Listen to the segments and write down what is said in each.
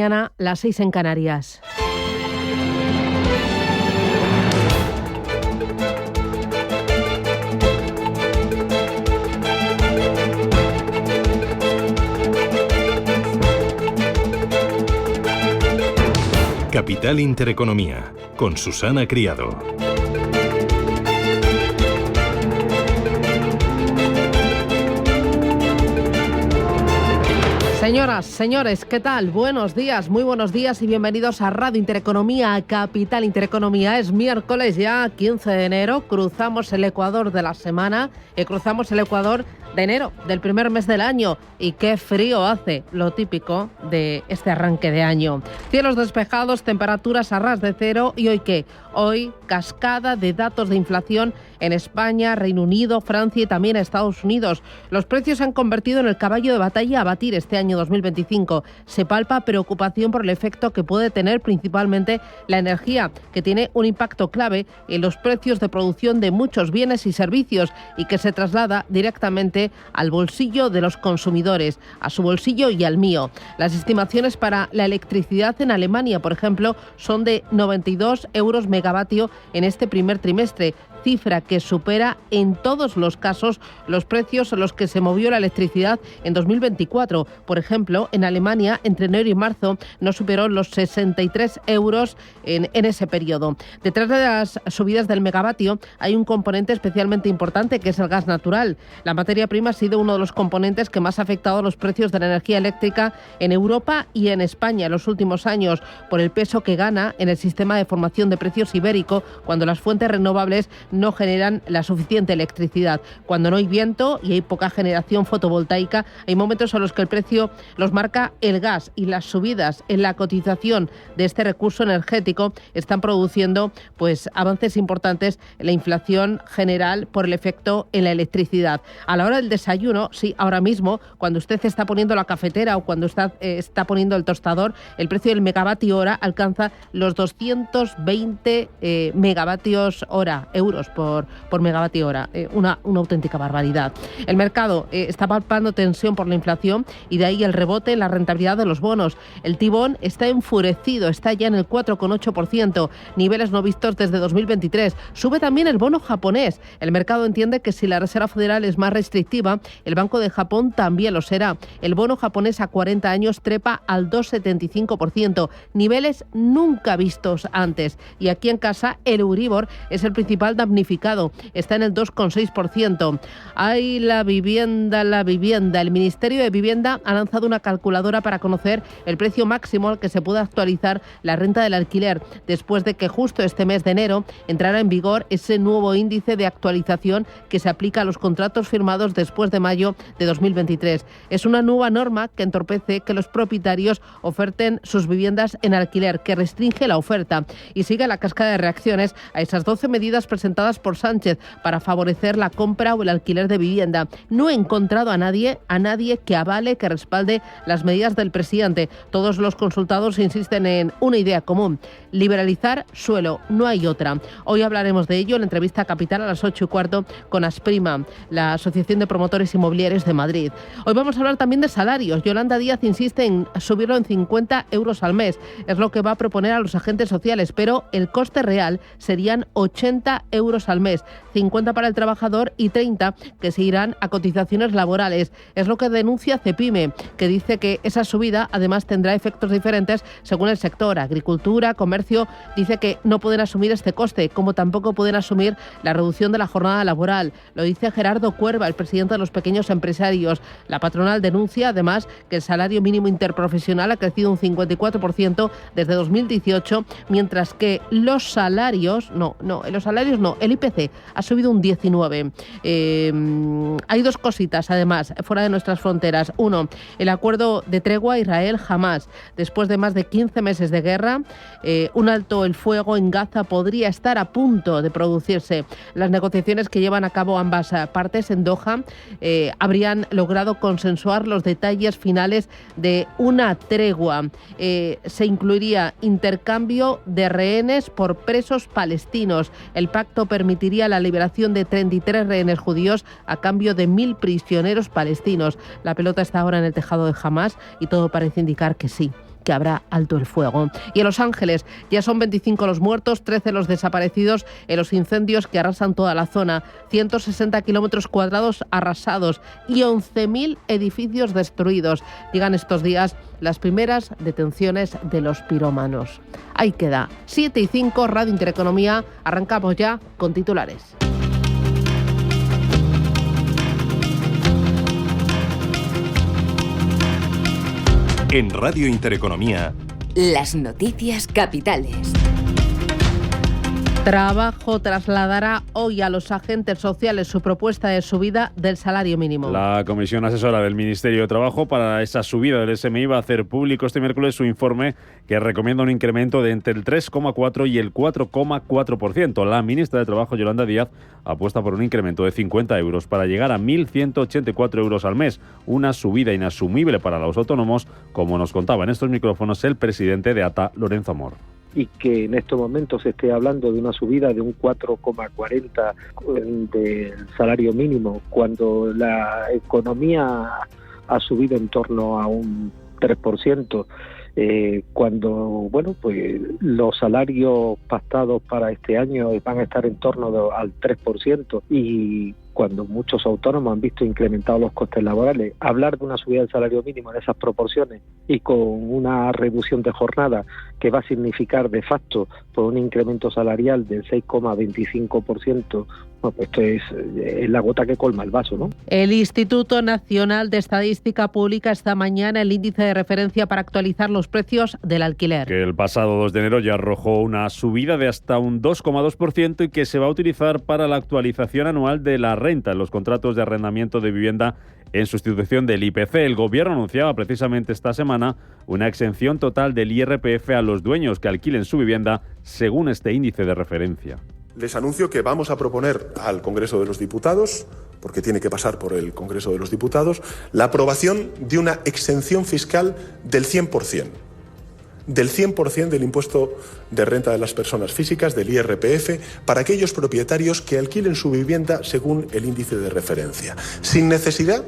Mañana, las 6 en Canarias. Capital Intereconomía, con Susana Criado. Señoras, señores, ¿qué tal? Buenos días, muy buenos días y bienvenidos a Radio Intereconomía, a Capital Intereconomía. Es miércoles ya, 15 de enero, cruzamos el ecuador de la semana, cruzamos el ecuador de enero, del primer mes del año. Y qué frío hace, lo típico de este arranque de año. Cielos despejados, temperaturas a ras de cero. ¿Y hoy qué? Hoy cascada de datos de inflación en España, Reino Unido, Francia y también Estados Unidos. Los precios se han convertido en el caballo de batalla a batir este año 2025. Se palpa preocupación por el efecto que puede tener principalmente la energía, que tiene un impacto clave en los precios de producción de muchos bienes y servicios y que se traslada directamente al bolsillo de los consumidores, a su bolsillo y al mío. Las estimaciones para la electricidad en Alemania, por ejemplo, son de 92 euros megavatio en este primer trimestre, cifra que supera en todos los casos los precios a los que se movió la electricidad en 2024. Por ejemplo, en Alemania, entre enero y marzo, no superó los 63 euros en ese periodo. Detrás de las subidas del megavatio hay un componente especialmente importante, que es el gas natural. La materia prima ha sido uno de los componentes que más ha afectado a los precios de la energía eléctrica en Europa y en España en los últimos años, por el peso que gana en el sistema de formación de precios ibérico cuando las fuentes renovables no generan la suficiente electricidad. Cuando no hay viento y hay poca generación fotovoltaica, hay momentos en los que el precio los marca el gas, y las subidas en la cotización de este recurso energético están produciendo avances importantes en la inflación general por el efecto en la electricidad. A la hora del desayuno, sí, ahora mismo, cuando usted está poniendo la cafetera o cuando está poniendo el tostador, el precio del megavatio hora alcanza los 220 megavatios hora, euros por megavatio hora. Una auténtica barbaridad. El mercado está palpando tensión por la inflación y de ahí el rebote en la rentabilidad de los bonos. El Tibón está enfurecido, está ya en el 4,8%, niveles no vistos desde 2023. Sube también el bono japonés. El mercado entiende que si la Reserva Federal es más restrictiva, el Banco de Japón también lo será. El bono japonés a 40 años trepa al 2,75%, niveles nunca vistos antes. Y aquí en casa el Euribor es el principal damnificado, está en el 2,6%. ¡Ay, la vivienda! El Ministerio de Vivienda ha lanzado una calculadora para conocer el precio máximo al que se puede actualizar la renta del alquiler, después de que justo este mes de enero entrara en vigor ese nuevo índice de actualización que se aplica a los contratos firmados después de mayo de 2023. Es una nueva norma que entorpece que los propietarios oferten sus viviendas en alquiler, que restringe la oferta y sigue la cascada de reacciones a esas 12 medidas presentadas por Sánchez para favorecer la compra o el alquiler de vivienda. No he encontrado a nadie que avale, que respalde las medidas del presidente. Todos los consultados insisten en una idea común: liberalizar suelo, no hay otra. Hoy hablaremos de ello en la entrevista Capital a las 8:15 con Asprima, la Asociación de Promotores Inmobiliarios de Madrid. Hoy vamos a hablar también de salarios. Yolanda Díaz insiste en subirlo en 50 euros al mes. Es lo que va a proponer a los agentes sociales, pero el coste real serían 80 euros al mes, 50 para el trabajador y 30 que se irán a cotizaciones laborales. Es lo que denuncia Cepime, que dice que esa subida además tendrá efectos diferentes según el sector. Agricultura, comercio, dice que no pueden asumir este coste, como tampoco pueden asumir la reducción de la jornada laboral. Lo dice Gerardo Cuerva, el presidente de los pequeños empresarios. La patronal denuncia además que el salario mínimo interprofesional ha crecido un 54% desde 2018, mientras que el IPC ha subido un 19%. Hay dos cositas, además, fuera de nuestras fronteras. Uno, el acuerdo de tregua Israel-Hamás. Después de más de 15 meses de guerra, un alto el fuego en Gaza podría estar a punto de producirse. Las negociaciones que llevan a cabo ambas partes en Doha habrían logrado consensuar los detalles finales de una tregua. Se incluiría intercambio de rehenes por presos palestinos. El pacto permitiría la liberación de 33 rehenes judíos a cambio de 1.000 prisioneros palestinos. La pelota está ahora en el tejado de Hamás y todo parece indicar que sí, que habrá alto el fuego. Y en Los Ángeles ya son 25 los muertos, 13 los desaparecidos en los incendios que arrasan toda la zona. 160 kilómetros cuadrados arrasados y 11.000 edificios destruidos. Llegan estos días las primeras detenciones de los pirómanos. Ahí queda. 7:05, Radio Intereconomía. Arrancamos ya con titulares. En Radio Intereconomía, las noticias capitales. Trabajo trasladará hoy a los agentes sociales su propuesta de subida del salario mínimo. La Comisión Asesora del Ministerio de Trabajo para esa subida del SMI va a hacer público este miércoles su informe que recomienda un incremento de entre el 3,4 y el 4,4%. La ministra de Trabajo, Yolanda Díaz, apuesta por un incremento de 50 euros para llegar a 1.184 euros al mes, una subida inasumible para los autónomos, como nos contaba en estos micrófonos el presidente de ATA, Lorenzo Amor. Y que en estos momentos se esté hablando de una subida de un 4,40 del salario mínimo, cuando la economía ha subido en torno a un 3%, cuando pues los salarios pactados para este año van a estar en torno al 3%, y cuando muchos autónomos han visto incrementados los costes laborales, hablar de una subida del salario mínimo en esas proporciones y con una reducción de jornada que va a significar de facto por un incremento salarial del 6,25%, pues esto es la gota que colma el vaso, ¿no? El Instituto Nacional de Estadística publica esta mañana el índice de referencia para actualizar los precios del alquiler. Que el pasado 2 de enero ya arrojó una subida de hasta un 2,2% y que se va a utilizar para la actualización anual de la renta en los contratos de arrendamiento de vivienda en sustitución del IPC. El Gobierno anunciaba precisamente esta semana una exención total del IRPF a los dueños que alquilen su vivienda según este índice de referencia. Les anuncio que vamos a proponer al Congreso de los Diputados, porque tiene que pasar por el Congreso de los Diputados, la aprobación de una exención fiscal del 100%. Del 100% del impuesto de renta de las personas físicas, del IRPF, para aquellos propietarios que alquilen su vivienda según el índice de referencia, sin necesidad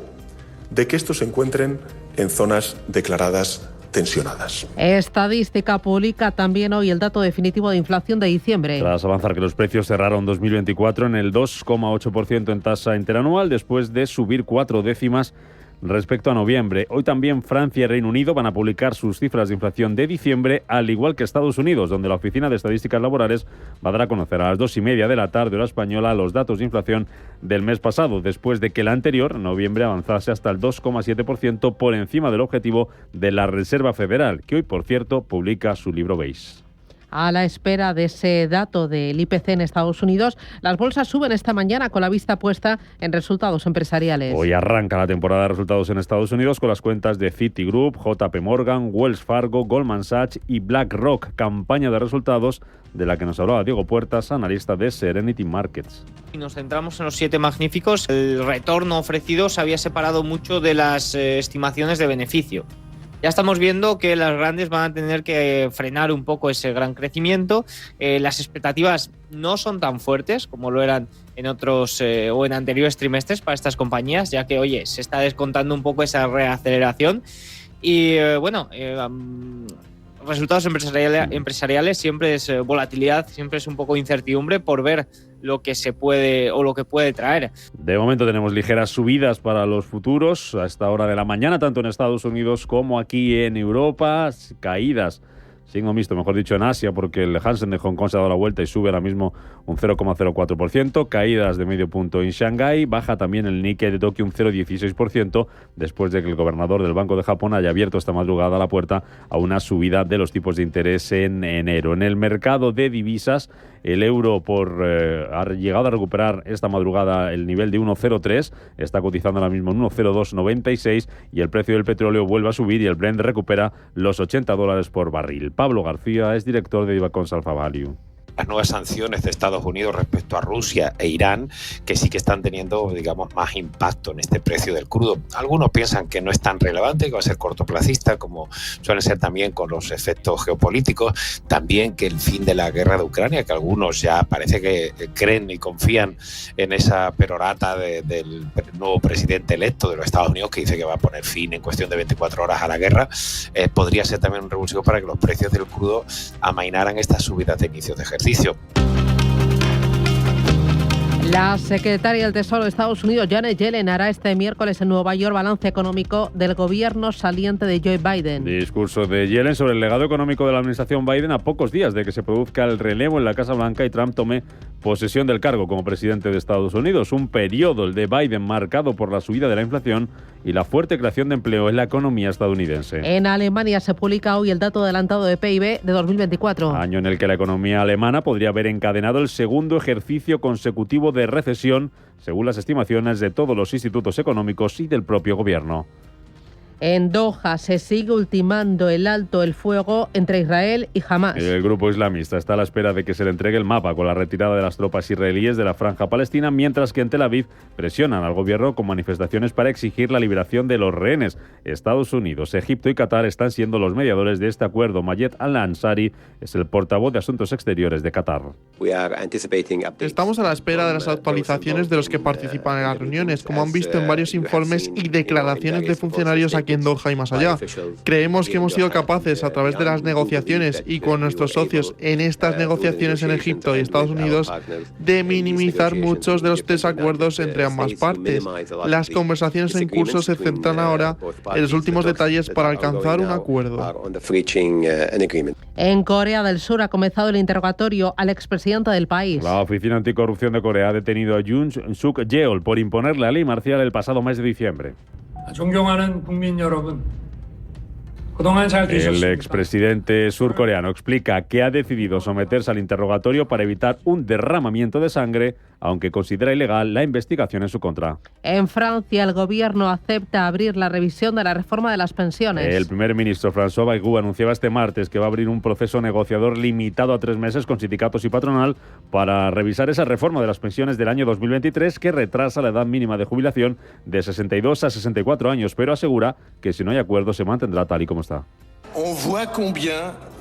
de que estos se encuentren en zonas declaradas tensionadas. Estadística publica también hoy el dato definitivo de inflación de diciembre. Tras avanzar que los precios cerraron 2024 en el 2,8% en tasa interanual, después de subir 4 décimas respecto a noviembre. Hoy también Francia y Reino Unido van a publicar sus cifras de inflación de diciembre, al igual que Estados Unidos, donde la Oficina de Estadísticas Laborales va a dar a conocer a las 2:30 de la tarde, hora española, los datos de inflación del mes pasado, después de que el anterior, noviembre, avanzase hasta el 2,7% por encima del objetivo de la Reserva Federal, que hoy, por cierto, publica su libro beige. A la espera de ese dato del IPC en Estados Unidos, las bolsas suben esta mañana con la vista puesta en resultados empresariales. Hoy arranca la temporada de resultados en Estados Unidos con las cuentas de Citigroup, JP Morgan, Wells Fargo, Goldman Sachs y BlackRock. Campaña de resultados de la que nos hablaba Diego Puertas, analista de Serenity Markets. Si nos centramos en los 7 magníficos, el retorno ofrecido se había separado mucho de las estimaciones de beneficio. Ya estamos viendo que las grandes van a tener que frenar un poco ese gran crecimiento. Las expectativas no son tan fuertes como lo eran en otros o en anteriores trimestres para estas compañías, ya que, se está descontando un poco esa reaceleración. Y resultados empresariales siempre es volatilidad, siempre es un poco incertidumbre por ver lo que se puede o lo que puede traer. De momento tenemos ligeras subidas para los futuros a esta hora de la mañana, tanto en Estados Unidos como aquí en Europa. Caídas, signo mixto, mejor dicho, en Asia, porque el Hansen de Hong Kong se ha dado la vuelta y sube ahora mismo un 0,04%. Caídas de medio punto en Shanghái. Baja también el Nikkei de Tokio un 0,16%, después de que el gobernador del Banco de Japón haya abierto esta madrugada la puerta a una subida de los tipos de interés en enero. En el mercado de divisas, el euro ha llegado a recuperar esta madrugada el nivel de 1,03, está cotizando ahora mismo en 1,0296 y el precio del petróleo vuelve a subir y el Brent recupera los $80 por barril. Pablo García es director de Divacons Alpha Value. las nuevas sanciones de Estados Unidos respecto a Rusia e Irán, que sí que están teniendo, digamos, más impacto en este precio del crudo. Algunos piensan que no es tan relevante, que va a ser cortoplacista, como suele ser también con los efectos geopolíticos. También que el fin de la guerra de Ucrania, que algunos ya parece que creen y confían en esa perorata del nuevo presidente electo de los Estados Unidos, que dice que va a poner fin en cuestión de 24 horas a la guerra, podría ser también un revulsivo para que los precios del crudo amainaran estas subidas de inicios de ejercicio. La secretaria del Tesoro de Estados Unidos, Janet Yellen, hará este miércoles en Nueva York balance económico del gobierno saliente de Joe Biden. Discurso de Yellen sobre el legado económico de la administración Biden a pocos días de que se produzca el relevo en la Casa Blanca y Trump tome posesión del cargo como presidente de Estados Unidos. Un periodo, el de Biden, marcado por la subida de la inflación y la fuerte creación de empleo en la economía estadounidense. En Alemania se publica hoy el dato adelantado de PIB de 2024. Año en el que la economía alemana podría haber encadenado el segundo ejercicio consecutivo de recesión, según las estimaciones de todos los institutos económicos y del propio gobierno. En Doha se sigue ultimando el alto el fuego entre Israel y Hamás. El grupo islamista está a la espera de que se le entregue el mapa con la retirada de las tropas israelíes de la franja palestina, mientras que en Tel Aviv presionan al gobierno con manifestaciones para exigir la liberación de los rehenes. Estados Unidos, Egipto y Qatar están siendo los mediadores de este acuerdo. Mayed Al-Ansari es el portavoz de Asuntos Exteriores de Qatar. Estamos a la espera de las actualizaciones de los que participan en las reuniones, como han visto en varios informes y declaraciones de funcionarios aquí en Doha y más allá. Creemos que hemos sido capaces, a través de las negociaciones y con nuestros socios en estas negociaciones en Egipto y Estados Unidos, de minimizar muchos de los desacuerdos entre ambas partes. Las conversaciones en curso se centran ahora en los últimos detalles para alcanzar un acuerdo. En Corea del Sur ha comenzado el interrogatorio al expresidente del país. La Oficina Anticorrupción de Corea ha detenido a Yoon Suk Yeol por imponer la ley marcial el pasado mes de diciembre. El expresidente surcoreano explica que ha decidido someterse al interrogatorio para evitar un derramamiento de sangre, aunque considera ilegal la investigación en su contra. En Francia, el gobierno acepta abrir la revisión de la reforma de las pensiones. El primer ministro François Bayrou anunciaba este martes que va a abrir un proceso negociador limitado a 3 meses con sindicatos y patronal para revisar esa reforma de las pensiones del año 2023 que retrasa la edad mínima de jubilación de 62 a 64 años, pero asegura que si no hay acuerdo se mantendrá tal y como está.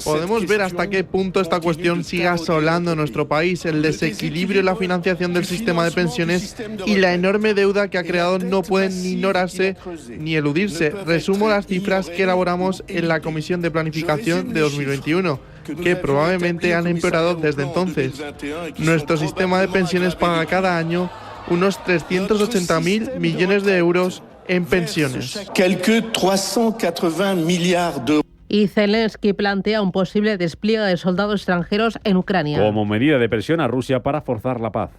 Podemos ver hasta qué punto esta cuestión sigue asolando nuestro país. El desequilibrio en la financiación del sistema de pensiones y la enorme deuda que ha creado no pueden ni ignorarse ni eludirse. Resumo las cifras que elaboramos en la Comisión de Planificación de 2021, que probablemente han empeorado desde entonces. Nuestro sistema de pensiones paga cada año unos 380.000 millones de euros en pensiones. Y Zelensky plantea un posible despliegue de soldados extranjeros en Ucrania. Como medida de presión a Rusia para forzar la paz.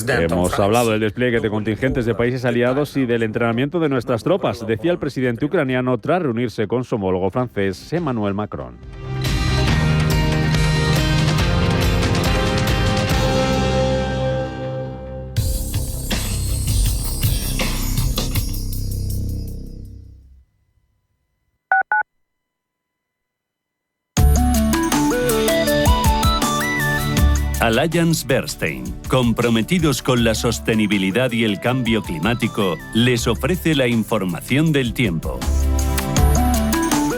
Hemos hablado del despliegue de contingentes de países aliados y del entrenamiento de nuestras tropas, decía el presidente ucraniano tras reunirse con su homólogo francés, Emmanuel Macron. Allianz Bernstein, comprometidos con la sostenibilidad y el cambio climático, les ofrece la información del tiempo.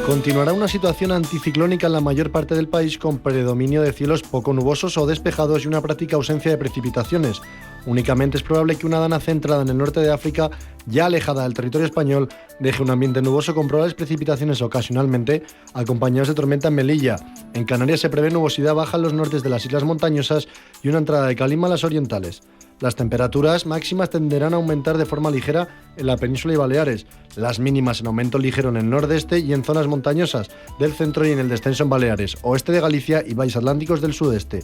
Continuará una situación anticiclónica en la mayor parte del país con predominio de cielos poco nubosos o despejados y una práctica ausencia de precipitaciones. Únicamente es probable que una dana centrada en el norte de África, ya alejada del territorio español, deje un ambiente nuboso con probables precipitaciones ocasionalmente acompañados de tormenta en Melilla. En Canarias se prevé nubosidad baja en los nortes de las islas montañosas y una entrada de calima en las orientales. Las temperaturas máximas tenderán a aumentar de forma ligera en la península y Baleares, las mínimas en aumento ligero en el nordeste y en zonas montañosas del centro y en el descenso en Baleares, oeste de Galicia y valles atlánticos del sudeste.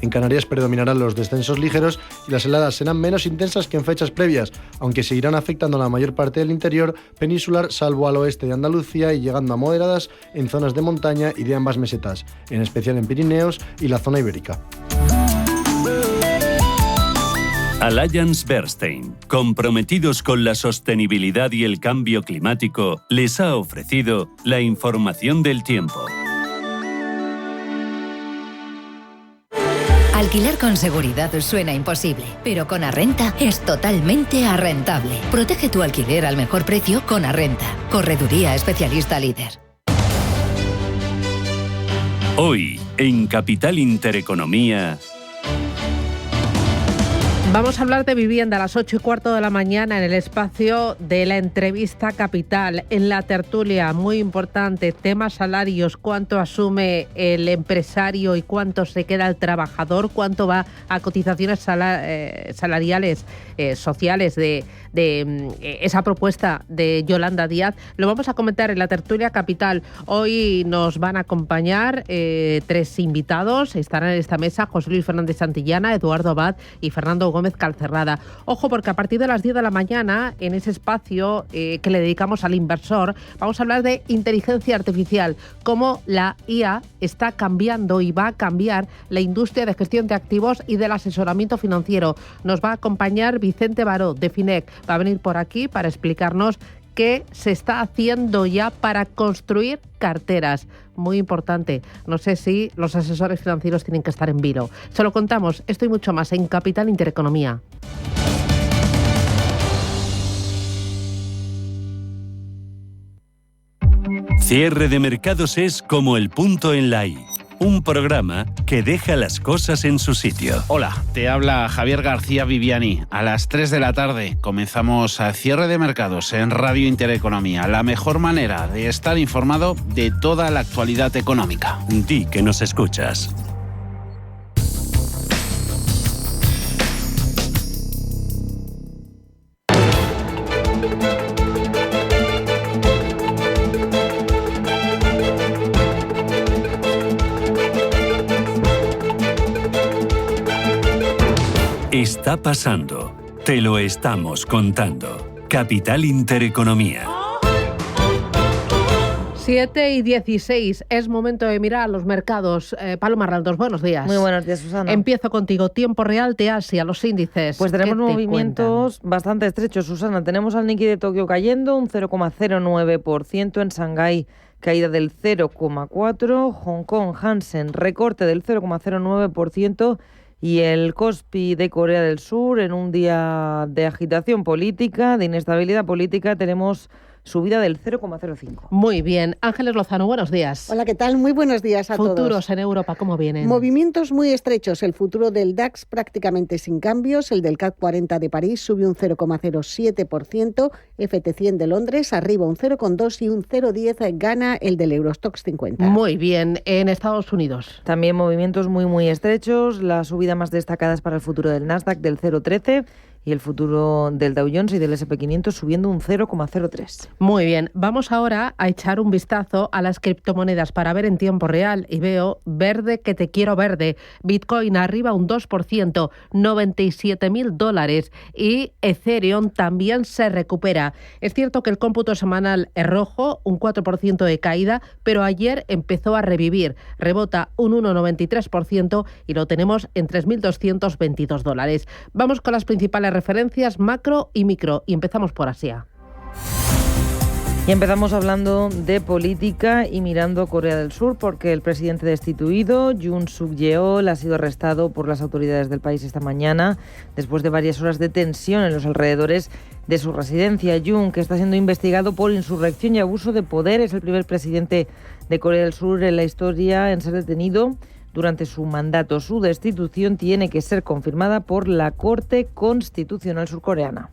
En Canarias predominarán los descensos ligeros y las heladas serán menos intensas que en fechas previas, aunque seguirán afectando a la mayor parte del interior peninsular, salvo al oeste de Andalucía y llegando a moderadas en zonas de montaña y de ambas mesetas, en especial en Pirineos y la zona ibérica. Allianz Bernstein, comprometidos con la sostenibilidad y el cambio climático, les ha ofrecido la información del tiempo. Alquilar con seguridad suena imposible, pero con Arrenta es totalmente arrentable. Protege tu alquiler al mejor precio con Arrenta. Correduría especialista líder. Hoy, en Capital Intereconomía... Vamos a hablar de vivienda a las 8:15 de la mañana en el espacio de la entrevista Capital. En la tertulia, muy importante, temas salarios, cuánto asume el empresario y cuánto se queda el trabajador, cuánto va a cotizaciones salariales, sociales de esa propuesta de Yolanda Díaz. Lo vamos a comentar en la tertulia Capital. Hoy nos van a acompañar 3 invitados. Estarán en esta mesa José Luis Fernández Santillana, Eduardo Abad y Fernando Gómez Calcerrada. Ojo, porque a partir de las 10 de la mañana, en ese espacio que le dedicamos al inversor, vamos a hablar de inteligencia artificial, cómo la IA está cambiando y va a cambiar la industria de gestión de activos y del asesoramiento financiero. Nos va a acompañar Vicente Baró, de FINEC. Va a venir por aquí para explicarnos qué se está haciendo ya para construir carteras. Muy importante. No sé si los asesores financieros tienen que estar en vilo. Se lo contamos, esto y mucho más en Capital Intereconomía. Cierre de mercados es como el punto en la I. Un programa que deja las cosas en su sitio. Hola, te habla Javier García Viviani. A las 3 de la tarde comenzamos a Cierre de Mercados en Radio Intereconomía. La mejor manera de estar informado de toda la actualidad económica. Di que nos escuchas. Está pasando. Te lo estamos contando. Capital Intereconomía. 7:16. Es momento de mirar a los mercados. Paloma Raldos, buenos días. Muy buenos días, Susana. Empiezo contigo. Tiempo real de Asia, los índices. Pues tenemos movimientos bastante estrechos, Susana. Tenemos al Nikkei de Tokio cayendo un 0,09%, en Shanghái caída del 0,4%, Hong Kong Hansen recorte del 0,09%, y el Kospi de Corea del Sur, en un día de agitación política, de inestabilidad política, tenemos subida del 0,05. Muy bien. Ángeles Lozano, buenos días. Hola, ¿qué tal? Muy buenos días a todos. Futuros en Europa, ¿cómo vienen? Movimientos muy estrechos. El futuro del DAX prácticamente sin cambios. El del CAC 40 de París sube un 0,07%. FT100 de Londres arriba un 0,2% y un 0,10% gana el del Eurostoxx 50. Muy bien. En Estados Unidos. También movimientos muy estrechos. La subida más destacada es para el futuro del Nasdaq del 0,13%. Y el futuro del Dow Jones y del S&P 500 subiendo un 0,03%. Muy bien, vamos ahora a echar un vistazo a las criptomonedas para ver en tiempo real. Y veo verde que te quiero verde. Bitcoin arriba un 2%, $97.000. Y Ethereum también se recupera. Es cierto que el cómputo semanal es rojo, un 4% de caída, pero ayer empezó a revivir. Rebota un 1,93% y lo tenemos en $3.222. Vamos con las principales referencias macro y micro y empezamos por Asia. Y empezamos hablando de política y mirando Corea del Sur, porque el presidente destituido, Yoon Suk-yeol, ha sido arrestado por las autoridades del país esta mañana después de varias horas de tensión en los alrededores de su residencia. Yoon, que está siendo investigado por insurrección y abuso de poder, es el primer presidente de Corea del Sur en la historia en ser detenido durante su mandato. Su destitución tiene que ser confirmada por la Corte Constitucional surcoreana.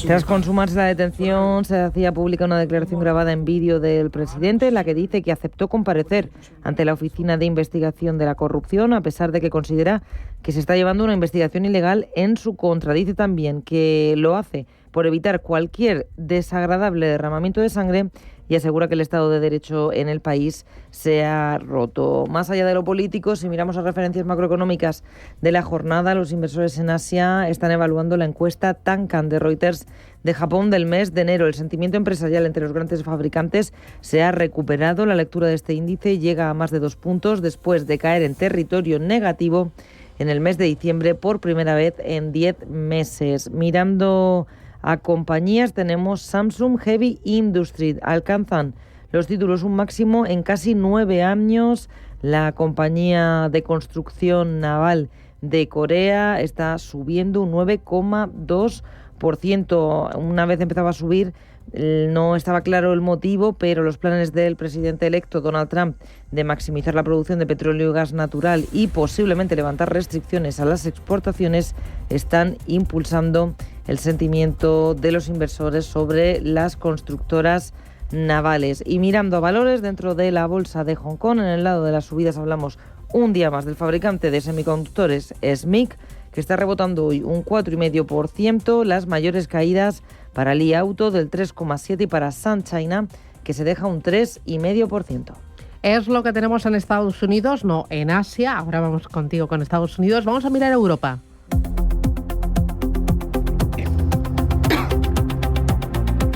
Tras consumarse la detención, se hacía pública una declaración grabada en vídeo del presidente en la que dice que aceptó comparecer ante la Oficina de Investigación de la Corrupción, a pesar de que considera que se está llevando una investigación ilegal en su contra. Dice también que lo hace por evitar cualquier desagradable derramamiento de sangre y asegura que el Estado de Derecho en el país se ha roto. Más allá de lo político, si miramos a referencias macroeconómicas de la jornada, los inversores en Asia están evaluando la encuesta Tankan de Reuters de Japón del mes de enero. El sentimiento empresarial entre los grandes fabricantes se ha recuperado. La lectura de este índice llega a más de 2 puntos después de caer en territorio negativo en el mes de diciembre por primera vez en 10 meses. Mirando a compañías, tenemos Samsung Heavy Industries. Alcanzan los títulos, un máximo en casi 9 años. La compañía de construcción naval de Corea está subiendo un 9,2%. Una vez empezaba a subir, no estaba claro el motivo, pero los planes del presidente electo Donald Trump de maximizar la producción de petróleo y gas natural y posiblemente levantar restricciones a las exportaciones están impulsando el sentimiento de los inversores sobre las constructoras navales. Y mirando a valores dentro de la bolsa de Hong Kong, en el lado de las subidas hablamos un día más del fabricante de semiconductores SMIC, que está rebotando hoy un 4,5%, las mayores caídas para Li Auto del 3,7% y para Sun China, que se deja un 3,5%. Es lo que tenemos en Estados Unidos, no en Asia. Ahora vamos contigo con Estados Unidos. Vamos a mirar Europa.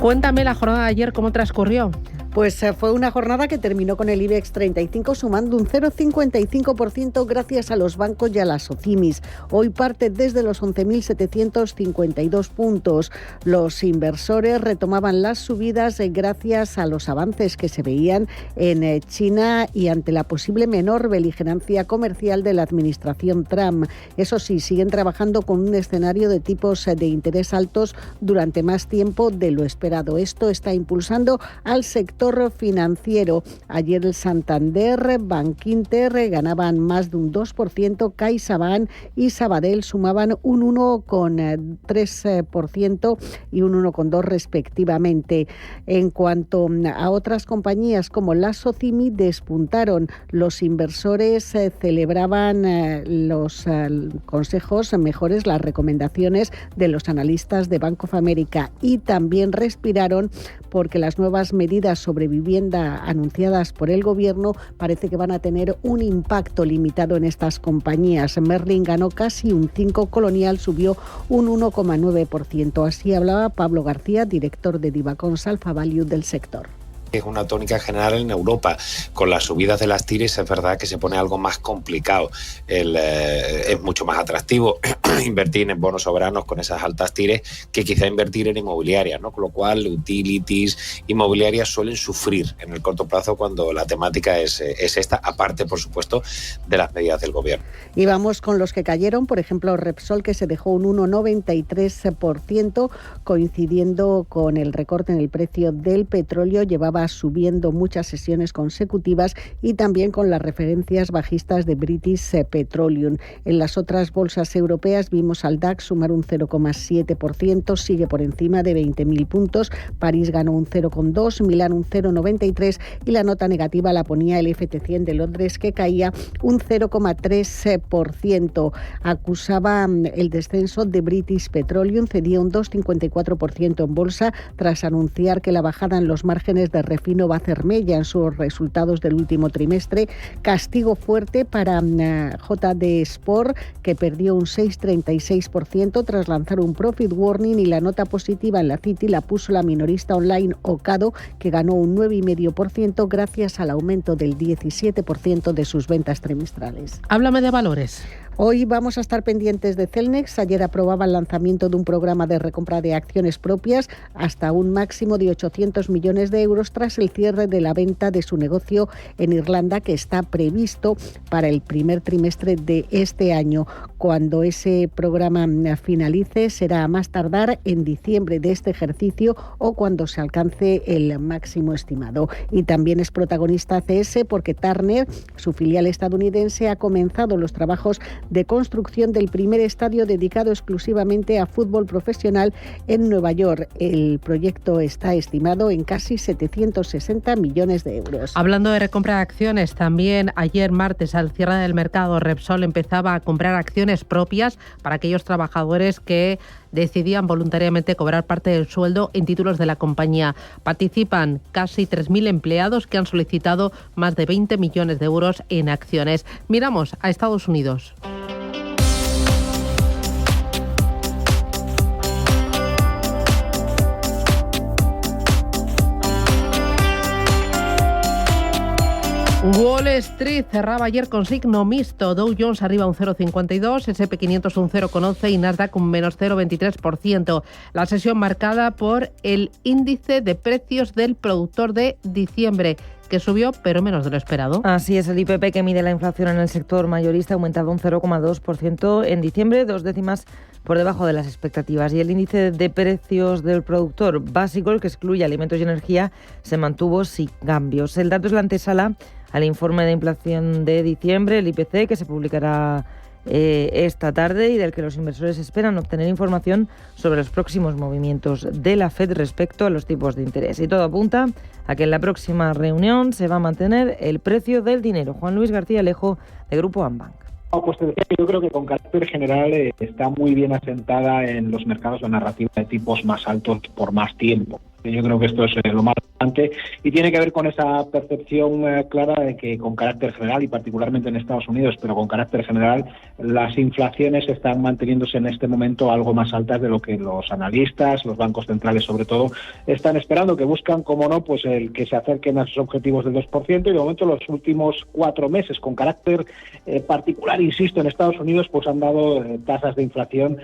Cuéntame la jornada de ayer, ¿cómo transcurrió? Pues fue una jornada que terminó con el IBEX 35 sumando un 0,55% gracias a los bancos y a las OCIMIs. Hoy parte desde los 11.752 puntos. Los inversores retomaban las subidas gracias a los avances que se veían en China y ante la posible menor beligerancia comercial de la administración Trump. Eso sí, siguen trabajando con un escenario de tipos de interés altos durante más tiempo de lo esperado. Esto está impulsando al sector financiero. Ayer el Santander, Bankinter ganaban más de un 2%, CaixaBank y Sabadell sumaban un 1,3% y un 1,2% respectivamente. En cuanto a otras compañías como la Socimi, despuntaron. Los inversores celebraban los consejos mejores, las recomendaciones de los analistas de Bank of America, y también respiraron porque las nuevas medidas sobre vivienda anunciadas por el gobierno parece que van a tener un impacto limitado en estas compañías. Merlin ganó casi un 5%, Colonial subió un 1,9%. Así hablaba Pablo García, director de Divacons Alpha Value del sector. Es una tónica general en Europa. Con las subidas de las TIRES es verdad que se pone algo más complicado. Es mucho más atractivo invertir en bonos soberanos con esas altas TIRES que quizá invertir en inmobiliarias, ¿no? Con lo cual, utilities inmobiliarias suelen sufrir en el corto plazo cuando la temática es esta, aparte, por supuesto, de las medidas del gobierno. Y vamos con los que cayeron, por ejemplo, Repsol, que se dejó un 1,93%, coincidiendo con el recorte en el precio del petróleo. Llevaba subiendo muchas sesiones consecutivas y también con las referencias bajistas de British Petroleum. En las otras bolsas europeas vimos al DAX sumar un 0,7%, sigue por encima de 20.000 puntos. París ganó un 0,2%, Milán un 0,93% y la nota negativa la ponía el FT100 de Londres, que caía un 0,3%. Acusaba el descenso de British Petroleum, cedía un 2,54% en bolsa tras anunciar que la bajada en los márgenes de refino va a hacer mella en sus resultados del último trimestre. Castigo fuerte para JD Sport, que perdió un 6,36% tras lanzar un profit warning, y la nota positiva en la City la puso la minorista online Ocado, que ganó un 9,5% gracias al aumento del 17% de sus ventas trimestrales. Háblame de valores. Hoy vamos a estar pendientes de Celnex. Ayer aprobaba el lanzamiento de un programa de recompra de acciones propias hasta un máximo de 800 millones de euros tras el cierre de la venta de su negocio en Irlanda, que está previsto para el primer trimestre de este año. Cuando ese programa finalice será a más tardar en diciembre de este ejercicio o cuando se alcance el máximo estimado. Y también es protagonista CS porque Turner, su filial estadounidense, ha comenzado los trabajos de construcción del primer estadio dedicado exclusivamente a fútbol profesional en Nueva York. El proyecto está estimado en casi 760 millones de euros. Hablando de recompra de acciones, también ayer martes, al cierre del mercado, Repsol empezaba a comprar acciones propias para aquellos trabajadores que decidían voluntariamente cobrar parte del sueldo en títulos de la compañía. Participan casi 3.000 empleados que han solicitado más de 20 millones de euros en acciones. Miramos a Estados Unidos. Wall Street cerraba ayer con signo mixto. Dow Jones arriba un 0,52, S&P 500 un 0,11 y Nasdaq un menos 0,23%. La sesión marcada por el índice de precios del productor de diciembre, que subió, pero menos de lo esperado. Así es, el IPP, que mide la inflación en el sector mayorista, aumentaba un 0,2% en diciembre, 2 décimas por debajo de las expectativas. Y el índice de precios del productor básico, el que excluye alimentos y energía, se mantuvo sin cambios. El dato es la antesala al informe de inflación de diciembre, el IPC, que se publicará esta tarde y del que los inversores esperan obtener información sobre los próximos movimientos de la FED respecto a los tipos de interés. Y todo apunta a que en la próxima reunión se va a mantener el precio del dinero. Juan Luis García Alejo, de Grupo Ambank. Pues te decía que yo creo que con carácter general está muy bien asentada en los mercados la narrativa de tipos más altos por más tiempo. Yo creo que esto es lo más importante y tiene que ver con esa percepción clara de que con carácter general, y particularmente en Estados Unidos, pero con carácter general, las inflaciones están manteniéndose en este momento algo más altas de lo que los analistas, los bancos centrales sobre todo, están esperando, que buscan, como no, pues el que se acerquen a sus objetivos del 2%, y de momento los últimos 4 meses con carácter particular, insisto, en Estados Unidos, pues han dado tasas de inflación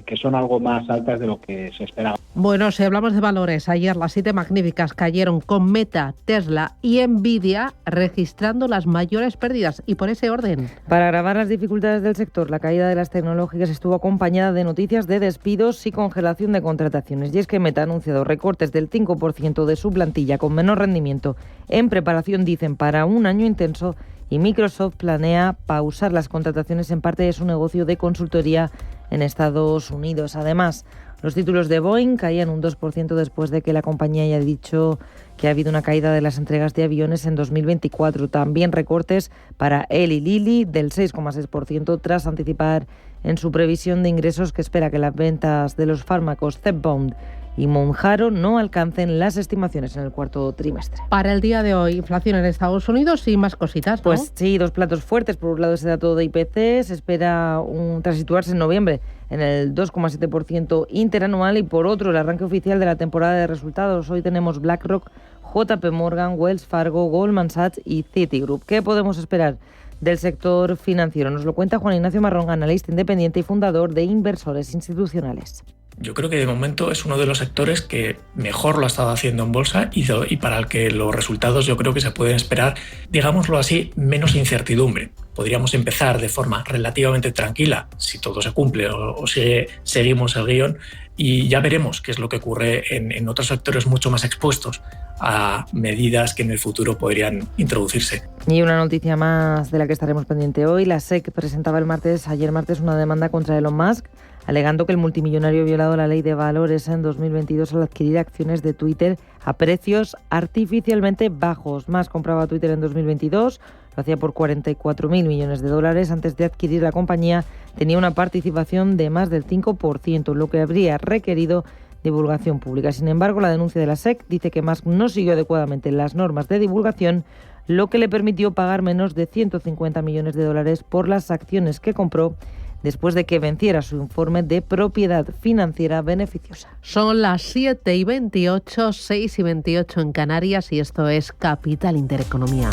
que son algo más altas de lo que se esperaba. Bueno, si hablamos de valores, ayer las 7 magníficas cayeron con Meta, Tesla y Nvidia registrando las mayores pérdidas, y por ese orden. Para agravar las dificultades del sector, la caída de las tecnológicas estuvo acompañada de noticias de despidos y congelación de contrataciones. Y es que Meta ha anunciado recortes del 5% de su plantilla con menor rendimiento en preparación, dicen, para un año intenso, y Microsoft planea pausar las contrataciones en parte de su negocio de consultoría en Estados Unidos. Además, los títulos de Boeing caían un 2% después de que la compañía haya dicho que ha habido una caída de las entregas de aviones en 2024. También recortes para Eli Lilly del 6,6% tras anticipar en su previsión de ingresos que espera que las ventas de los fármacos Zepbound y Mounjaro no alcancen las estimaciones en el cuarto trimestre. Para el día de hoy, inflación en Estados Unidos y más cositas, ¿no? Pues sí, 2 platos fuertes. Por un lado, ese dato de IPC se espera tras situarse en noviembre en el 2,7% interanual, y por otro, el arranque oficial de la temporada de resultados. Hoy tenemos BlackRock, JP Morgan, Wells Fargo, Goldman Sachs y Citigroup. ¿Qué podemos esperar del sector financiero? Nos lo cuenta Juan Ignacio Marrón, analista independiente y fundador de Inversores Institucionales. Yo creo que de momento es uno de los sectores que mejor lo ha estado haciendo en bolsa y para el que los resultados yo creo que se pueden esperar, digámoslo así, menos incertidumbre. Podríamos empezar de forma relativamente tranquila si todo se cumple o si seguimos el guión, y ya veremos qué es lo que ocurre en otros sectores mucho más expuestos a medidas que en el futuro podrían introducirse. Y una noticia más de la que estaremos pendiente hoy. La SEC presentaba ayer martes una demanda contra Elon Musk, alegando que el multimillonario ha violado la ley de valores en 2022 al adquirir acciones de Twitter a precios artificialmente bajos. Musk compraba Twitter en 2022, lo hacía por $44.000 millones. Antes de adquirir la compañía tenía una participación de más del 5%, lo que habría requerido divulgación pública. Sin embargo, la denuncia de la SEC dice que Musk no siguió adecuadamente las normas de divulgación, lo que le permitió pagar menos de $150 millones por las acciones que compró después de que venciera su informe de propiedad financiera beneficiosa. Son las 7:28, 6:28 en Canarias, y esto es Capital Intereconomía.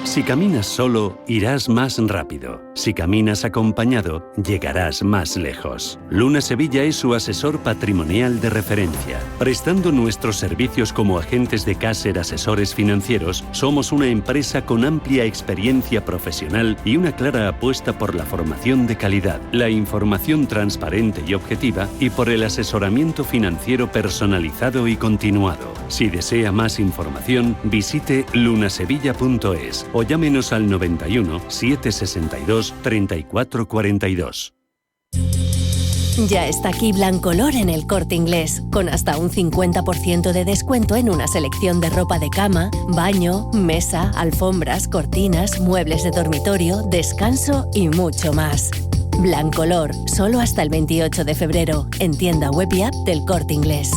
Si caminas solo, irás más rápido. Si caminas acompañado, llegarás más lejos. Luna Sevilla es su asesor patrimonial de referencia. Prestando nuestros servicios como agentes de Caser Asesores Financieros, somos una empresa con amplia experiencia profesional y una clara apuesta por la formación de calidad, la información transparente y objetiva, y por el asesoramiento financiero personalizado y continuado. Si desea más información, visite lunasevilla.es o llámenos al 91 762 3442. Ya está aquí Blancolor en El Corte Inglés, con hasta un 50% de descuento en una selección de ropa de cama, baño, mesa, alfombras, cortinas, muebles de dormitorio, descanso y mucho más. Blancolor, solo hasta el 28 de febrero, en tienda web y app del Corte Inglés.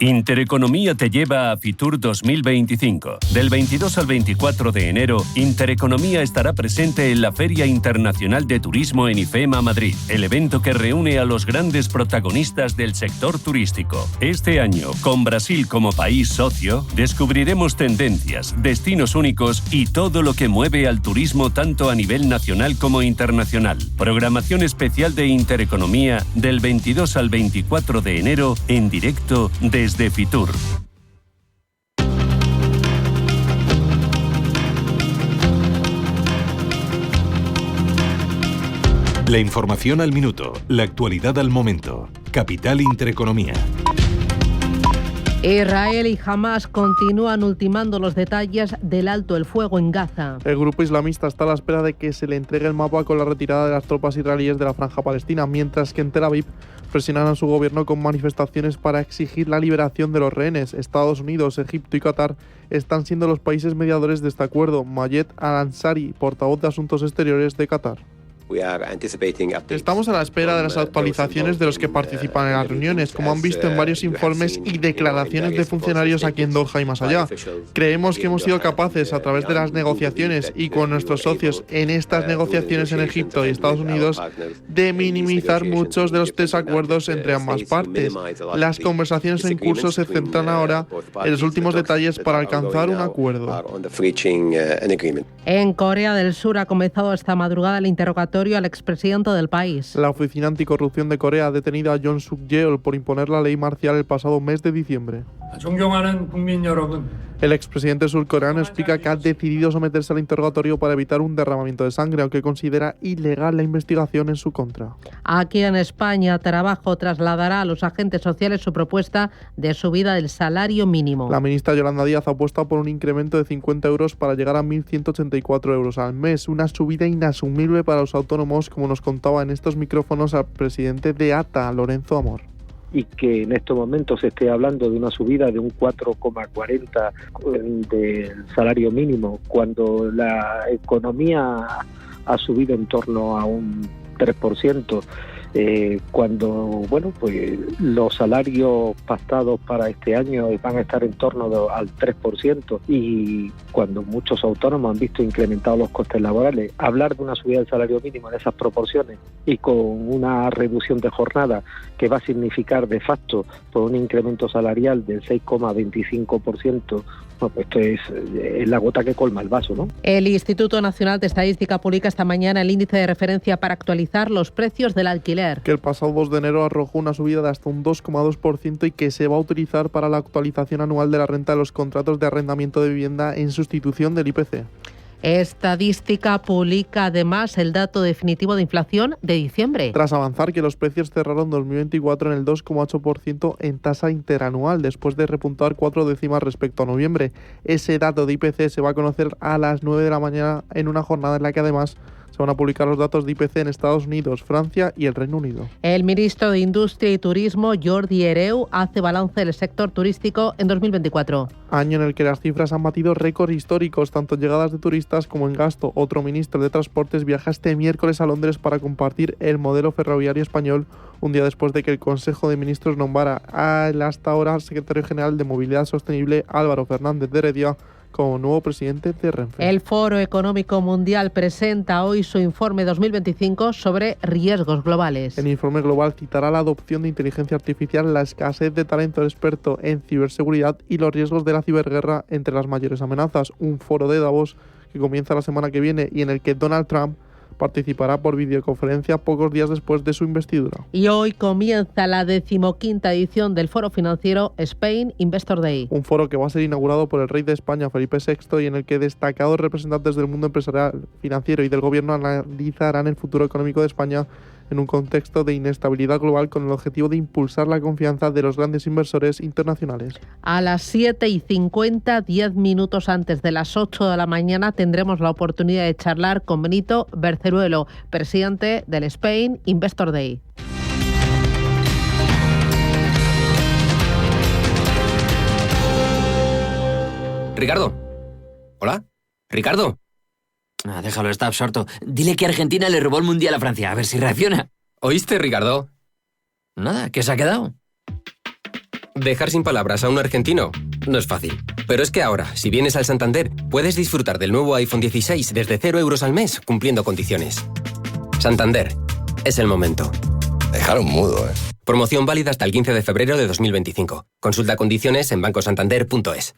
Intereconomía te lleva a Fitur 2025. Del 22 al 24 de enero, Intereconomía estará presente en la Feria Internacional de Turismo en IFEMA Madrid, el evento que reúne a los grandes protagonistas del sector turístico. Este año, con Brasil como país socio, descubriremos tendencias, destinos únicos y todo lo que mueve al turismo tanto a nivel nacional como internacional. Programación especial de Intereconomía del 22 al 24 de enero en directo desde Fitur. La información al minuto, la actualidad al momento. Capital Intereconomía. Israel y Hamas continúan ultimando los detalles del alto el fuego en Gaza. El grupo islamista está a la espera de que se le entregue el mapa con la retirada de las tropas israelíes de la franja palestina, mientras que en Tel Aviv presionan a su gobierno con manifestaciones para exigir la liberación de los rehenes. Estados Unidos, Egipto y Qatar están siendo los países mediadores de este acuerdo. Mayed Al-Ansari, portavoz de Asuntos Exteriores de Qatar. Estamos a la espera de las actualizaciones de los que participan en las reuniones, como han visto en varios informes y declaraciones de funcionarios aquí en Doha y más allá. Creemos que hemos sido capaces, a través de las negociaciones y con nuestros socios en estas negociaciones en Egipto y Estados Unidos, de minimizar muchos de los desacuerdos entre ambas partes. Las conversaciones en curso se centran ahora en los últimos detalles para alcanzar un acuerdo. En Corea del Sur ha comenzado esta madrugada el interrogatorio al expresidente del país. La Oficina Anticorrupción de Corea ha detenido a Yoon Suk-yeol por imponer la ley marcial el pasado mes de diciembre. El expresidente surcoreano explica que ha decidido someterse al interrogatorio para evitar un derramamiento de sangre, aunque considera ilegal la investigación en su contra. Aquí en España, Trabajo trasladará a los agentes sociales su propuesta de subida del salario mínimo. La ministra Yolanda Díaz apuesta por un incremento de 50 euros para llegar a 1.184 euros al mes, una subida inasumible para los autónomos, como nos contaba en estos micrófonos al presidente de ATA, Lorenzo Amor. Y que en estos momentos se esté hablando de una subida de un 4,40 del salario mínimo, cuando la economía ha subido en torno a un 3%, cuando bueno, pues los salarios pactados para este año van a estar en torno al 3%, y cuando muchos autónomos han visto incrementados los costes laborales, hablar de una subida del salario mínimo en esas proporciones y con una reducción de jornada que va a significar de facto por un incremento salarial del 6,25%, bueno, pues esto es la gota que colma el vaso, ¿no? El Instituto Nacional de Estadística publica esta mañana el índice de referencia para actualizar los precios del alquiler. Que el pasado 2 de enero arrojó una subida de hasta un 2,2% y que se va a utilizar para la actualización anual de la renta de los contratos de arrendamiento de vivienda en sustitución del IPC. Estadística publica además el dato definitivo de inflación de diciembre. Tras avanzar que los precios cerraron 2024 en el 2,8% en tasa interanual, después de repuntar 4 décimas respecto a noviembre. Ese dato de IPC se va a conocer a las 9 de la mañana en una jornada en la que además se van a publicar los datos de IPC en Estados Unidos, Francia y el Reino Unido. El ministro de Industria y Turismo, Jordi Hereu, hace balance del sector turístico en 2024. Año en el que las cifras han batido récords históricos, tanto en llegadas de turistas como en gasto. Otro ministro de Transportes viaja este miércoles a Londres para compartir el modelo ferroviario español, un día después de que el Consejo de Ministros nombrara al hasta ahora secretario general de Movilidad Sostenible, Álvaro Fernández de Heredia, como nuevo presidente de Renfe. El Foro Económico Mundial presenta hoy su informe 2025 sobre riesgos globales. El informe global citará la adopción de inteligencia artificial, la escasez de talento experto en ciberseguridad y los riesgos de la ciberguerra entre las mayores amenazas. Un foro de Davos que comienza la semana que viene y en el que Donald Trump participará por videoconferencia pocos días después de su investidura. Y hoy comienza la 15ª edición del Foro Financiero Spain Investor Day. Un foro que va a ser inaugurado por el rey de España, Felipe VI, y en el que destacados representantes del mundo empresarial, financiero y del gobierno analizarán el futuro económico de España en un contexto de inestabilidad global, con el objetivo de impulsar la confianza de los grandes inversores internacionales. A las 7:50, 10 minutos antes de las 8 de la mañana, tendremos la oportunidad de charlar con Benito Berceruelo, presidente del Spain Investor Day. Ricardo. ¿Hola? ¿Ricardo? Déjalo, está absorto. Dile que Argentina le robó el Mundial a Francia, a ver si reacciona. ¿Oíste, Ricardo? Nada, ¿qué se ha quedado? Dejar sin palabras a un argentino no es fácil. Pero es que ahora, si vienes al Santander, puedes disfrutar del nuevo iPhone 16 desde 0 euros al mes, cumpliendo condiciones. Santander. Es el momento. Dejaron mudo, ¿eh? Promoción válida hasta el 15 de febrero de 2025. Consulta condiciones en bancosantander.es.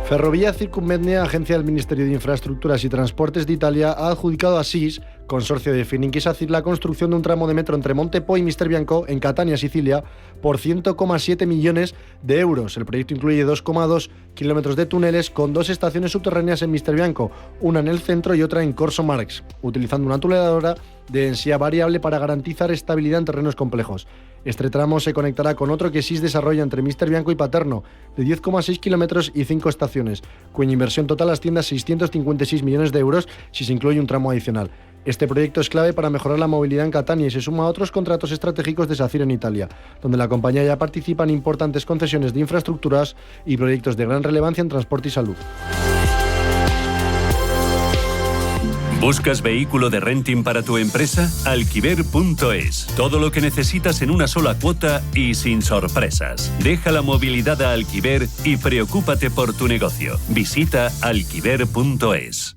Ferrovia Circummetnia, agencia del Ministerio de Infraestructuras y Transportes de Italia, ha adjudicado a SIS, consorcio de Fininchi Sacir, la construcción de un tramo de metro entre Montepo y Misterbianco, en Catania, Sicilia, por 100,7 millones de euros. El proyecto incluye 2,2 kilómetros de túneles con 2 estaciones subterráneas en Misterbianco, una en el centro y otra en Corso Marx, utilizando una tuneladora de densidad variable para garantizar estabilidad en terrenos complejos. Este tramo se conectará con otro que SIS desarrolla entre Misterbianco y Paterno, de 10,6 kilómetros y 5 estaciones, cuya inversión total asciende a 656 millones de euros si se incluye un tramo adicional. Este proyecto es clave para mejorar la movilidad en Catania y se suma a otros contratos estratégicos de SACIR en Italia, donde la compañía ya participa en importantes concesiones de infraestructuras y proyectos de gran relevancia en transporte y salud. ¿Buscas vehículo de renting para tu empresa? Alquiver.es. Todo lo que necesitas en una sola cuota y sin sorpresas. Deja la movilidad a Alquiver y preocúpate por tu negocio. Visita alquiver.es.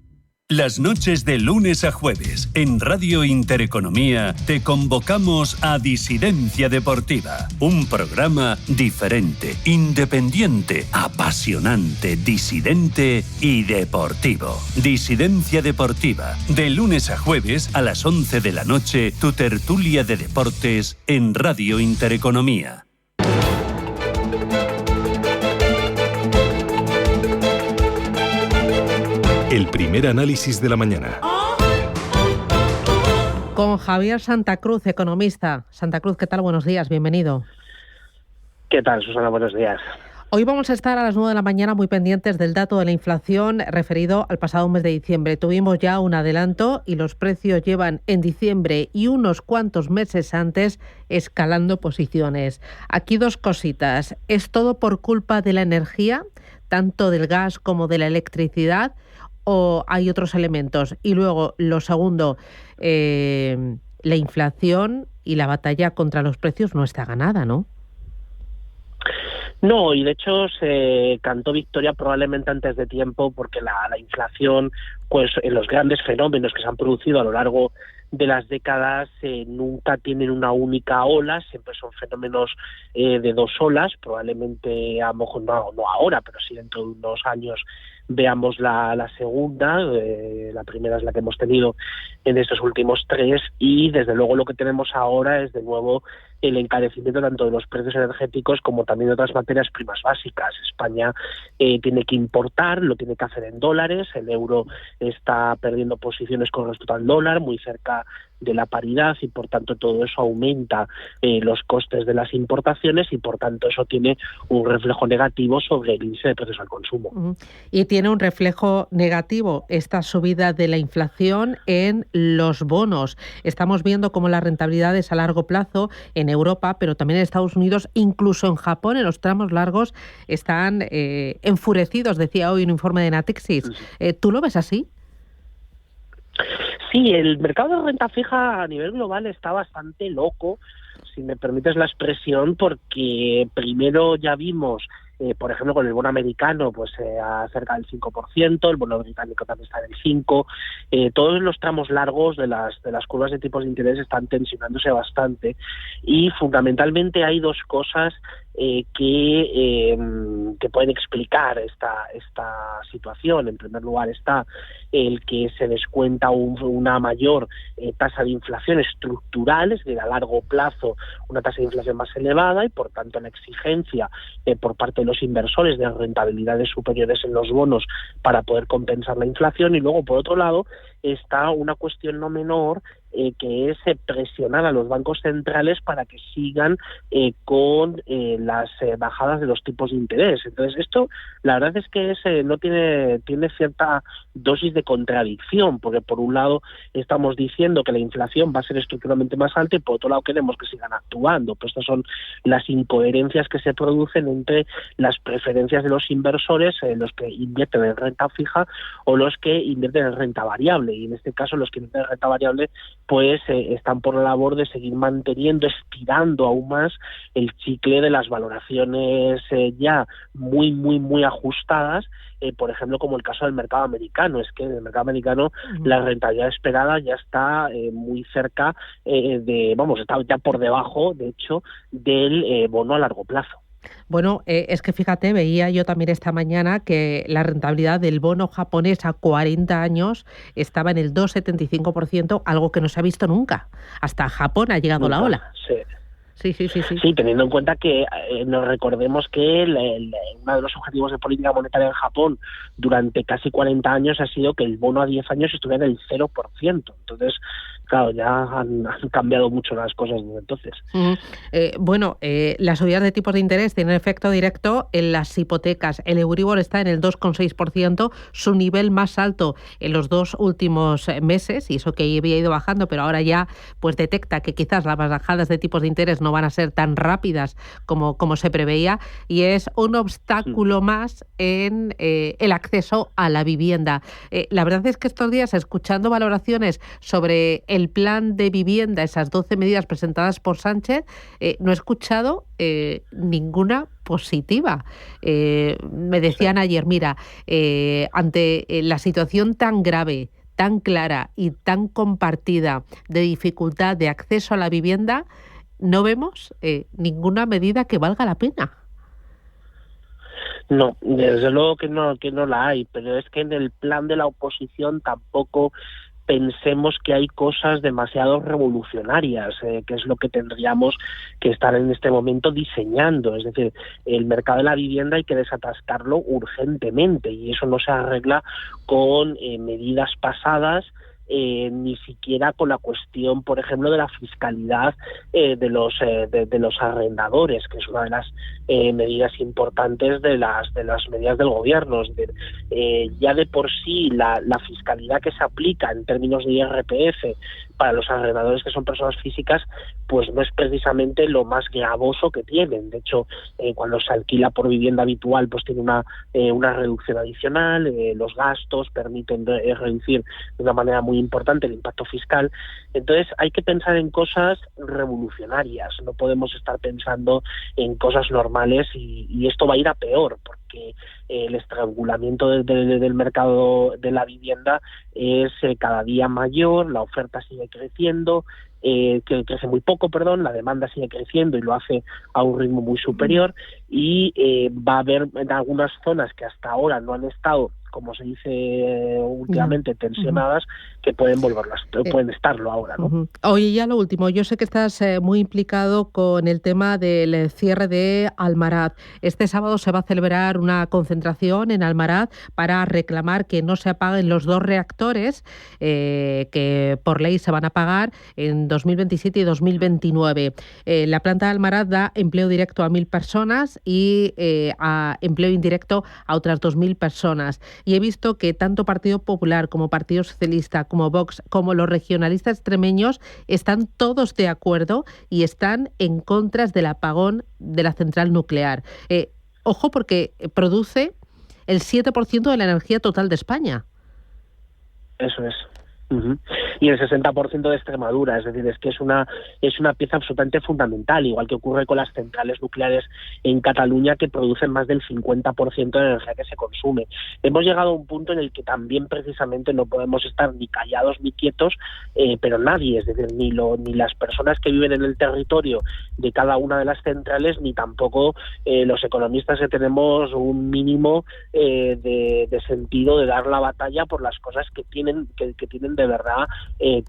Las noches de lunes a jueves en Radio Intereconomía te convocamos a Disidencia Deportiva, un programa diferente, independiente, apasionante, disidente y deportivo. Disidencia Deportiva, de lunes a jueves a las 11 de la noche, tu tertulia de deportes en Radio Intereconomía. El primer análisis de la mañana. Con Javier Santa Cruz, economista. Santa Cruz, ¿qué tal? Buenos días, bienvenido. ¿Qué tal, Susana? Buenos días. Hoy vamos a estar a las 9 de la mañana muy pendientes del dato de la inflación referido al pasado mes de diciembre. Tuvimos ya un adelanto y los precios llevan en diciembre y unos cuantos meses antes escalando posiciones. Aquí dos cositas. ¿Es todo por culpa de la energía, tanto del gas como de la electricidad, o hay otros elementos? Y luego, lo segundo, la inflación y la batalla contra los precios no está ganada, ¿no? No, y de hecho se cantó victoria probablemente antes de tiempo, porque la inflación, pues en los grandes fenómenos que se han producido a lo largo de las décadas nunca tienen una única ola, siempre son fenómenos de dos olas, probablemente a lo mejor no ahora, pero sí dentro de unos años veamos la segunda, la primera es la que hemos tenido en estos últimos 3, y desde luego lo que tenemos ahora es de nuevo el encarecimiento tanto de los precios energéticos como también de otras materias primas básicas. España tiene que importar, lo tiene que hacer en dólares, el euro está perdiendo posiciones con respecto al dólar, muy cerca de la paridad, y por tanto todo eso aumenta los costes de las importaciones, y por tanto eso tiene un reflejo negativo sobre el índice de precios al consumo. Y tiene un reflejo negativo esta subida de la inflación en los bonos. Estamos viendo cómo las rentabilidades a largo plazo en Europa, pero también en Estados Unidos, incluso en Japón, en los tramos largos, están enfurecidos, decía hoy un informe de Natixis. ¿Tú lo ves así? Sí, el mercado de renta fija a nivel global está bastante loco, si me permites la expresión, porque primero ya vimos, por ejemplo, con el bono americano, pues a cerca del 5%, el bono británico también está en el 5%, todos los tramos largos de las curvas de tipos de interés están tensionándose bastante, y fundamentalmente hay dos cosas que pueden explicar esta situación. En primer lugar está el que se descuenta una mayor tasa de inflación estructural, es decir, a largo plazo una tasa de inflación más elevada, y por tanto la exigencia por parte de los inversores de rentabilidades superiores en los bonos para poder compensar la inflación. Y luego, por otro lado, está una cuestión no menor, que es presionar a los bancos centrales para que sigan con las bajadas de los tipos de interés. Entonces esto, la verdad es que tiene cierta dosis de contradicción, porque por un lado estamos diciendo que la inflación va a ser estructuralmente más alta, y por otro lado queremos que sigan actuando. Pues estas son las incoherencias que se producen entre las preferencias de los inversores, los que invierten en renta fija o los que invierten en renta variable, y en este caso los que invierten en renta variable pues están por la labor de seguir manteniendo, estirando aún más el chicle de las valoraciones ya muy, muy, muy ajustadas, por ejemplo, como el caso del mercado americano. Es que en el mercado americano la rentabilidad esperada ya está muy cerca está ya por debajo, de hecho, del bono a largo plazo. Bueno, es que fíjate, veía yo también esta mañana que la rentabilidad del bono japonés a 40 años estaba en el 2,75%, algo que no se ha visto nunca. Hasta Japón ha llegado la ola. Sí. Sí, teniendo en cuenta que nos recordemos que uno de los objetivos de política monetaria en Japón durante casi 40 años ha sido que el bono a 10 años estuviera en el 0%. Entonces, claro, ya han cambiado mucho las cosas desde entonces. Las subidas de tipos de interés tienen efecto directo en las hipotecas. El Euribor está en el 2,6%, su nivel más alto en los 2 últimos meses, y eso que había ido bajando, pero ahora ya pues detecta que quizás las bajadas de tipos de interés no van a ser tan rápidas como se preveía, y es un obstáculo más en el acceso a la vivienda. La verdad es que estos días, escuchando valoraciones sobre el plan de vivienda, esas 12 medidas presentadas por Sánchez, no he escuchado ninguna positiva. Me decían ayer, mira, ante la situación tan grave, tan clara y tan compartida de dificultad de acceso a la vivienda, no vemos ninguna medida que valga la pena. No, desde luego que no la hay, pero es que en el plan de la oposición tampoco pensemos que hay cosas demasiado revolucionarias, que es lo que tendríamos que estar en este momento diseñando. Es decir, el mercado de la vivienda hay que desatascarlo urgentemente, y eso no se arregla con medidas pasadas, ni siquiera con la cuestión, por ejemplo, de la fiscalidad de los arrendadores, que es una de las medidas importantes de las medidas del gobierno. Es decir, ya de por sí la fiscalidad que se aplica en términos de IRPF para los arrendadores que son personas físicas, pues no es precisamente lo más gravoso que tienen. De hecho, cuando se alquila por vivienda habitual, pues tiene una reducción adicional, los gastos permiten reducir de una manera muy importante el impacto fiscal. Entonces hay que pensar en cosas revolucionarias, no podemos estar pensando en cosas normales, y esto va a ir a peor, porque el estrangulamiento del mercado de la vivienda es cada día mayor, la oferta sigue creciendo, que crece muy poco, la demanda sigue creciendo y lo hace a un ritmo muy superior, y va a haber en algunas zonas que hasta ahora no han estado, como se dice últimamente, tensionadas, que pueden estarlo ahora, ¿no? Oye, ya lo último, yo sé que estás muy implicado con el tema del cierre de Almaraz. Este sábado se va a celebrar una concentración en Almaraz para reclamar que no se apaguen los 2 reactores que por ley se van a apagar en 2027 y 2029. La planta de Almaraz da empleo directo a 1.000 personas y a empleo indirecto a otras 2.000 personas. Y he visto que tanto Partido Popular como Partido Socialista, como Vox, como los regionalistas extremeños están todos de acuerdo y están en contra del apagón de la central nuclear. Ojo, porque produce el 7% de la energía total de España. Eso es. Y el 60% de Extremadura, es decir, es que es una pieza absolutamente fundamental, igual que ocurre con las centrales nucleares en Cataluña, que producen más del 50% de la energía que se consume. Hemos llegado a un punto en el que también precisamente no podemos estar ni callados ni quietos, pero nadie, es decir, ni las personas que viven en el territorio de cada una de las centrales, ni tampoco los economistas, que tenemos un mínimo de sentido de dar la batalla por las cosas que tienen de verdad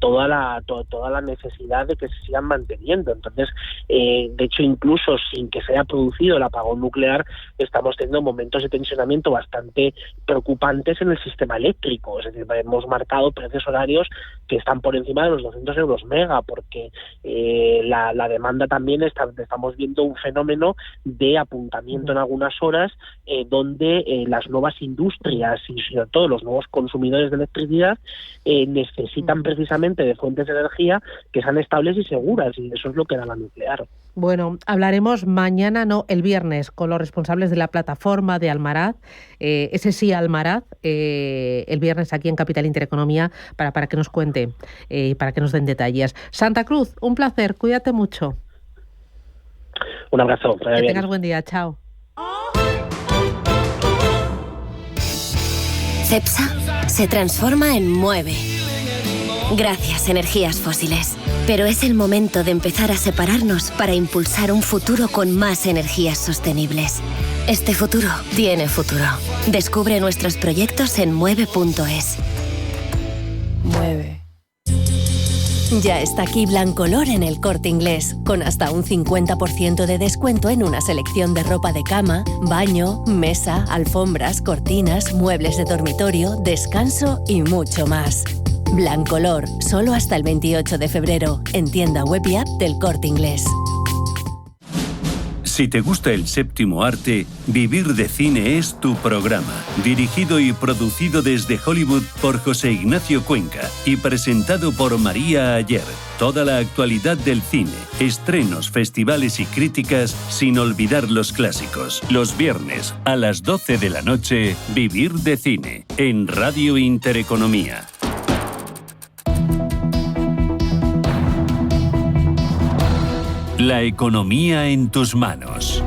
toda la necesidad de que se sigan manteniendo. Entonces, de hecho, incluso sin que se haya producido el apagón nuclear, estamos teniendo momentos de tensionamiento bastante preocupantes en el sistema eléctrico. Es decir, hemos marcado precios horarios que están por encima de los 200 euros mega, porque la demanda también estamos viendo un fenómeno de apuntamiento en algunas horas, donde las nuevas industrias y sobre todo los nuevos consumidores de electricidad necesitan precisamente de fuentes de energía que sean estables y seguras, y eso es lo que da la nuclear. Bueno, hablaremos mañana, no, el viernes, con los responsables de la plataforma de Almaraz, ese sí Almaraz, el viernes aquí en Capital Intereconomía, para que nos cuente, para que nos den detalles. Santa Cruz, un placer, cuídate mucho. Un abrazo. Que tengas buen día, chao. Cepsa se transforma en Mueve. Gracias, energías fósiles. Pero es el momento de empezar a separarnos para impulsar un futuro con más energías sostenibles. Este futuro tiene futuro. Descubre nuestros proyectos en mueve.es. Mueve. Ya está aquí Blancolor en El Corte Inglés, con hasta un 50% de descuento en una selección de ropa de cama, baño, mesa, alfombras, cortinas, muebles de dormitorio, descanso y mucho más. Blancolor, solo hasta el 28 de febrero, en tienda web y app del Corte Inglés. Si te gusta el séptimo arte, Vivir de Cine es tu programa. Dirigido y producido desde Hollywood por José Ignacio Cuenca y presentado por María Ayer. Toda la actualidad del cine, estrenos, festivales y críticas, sin olvidar los clásicos. Los viernes a las 12 de la noche, Vivir de Cine, en Radio Intereconomía. La economía en tus manos.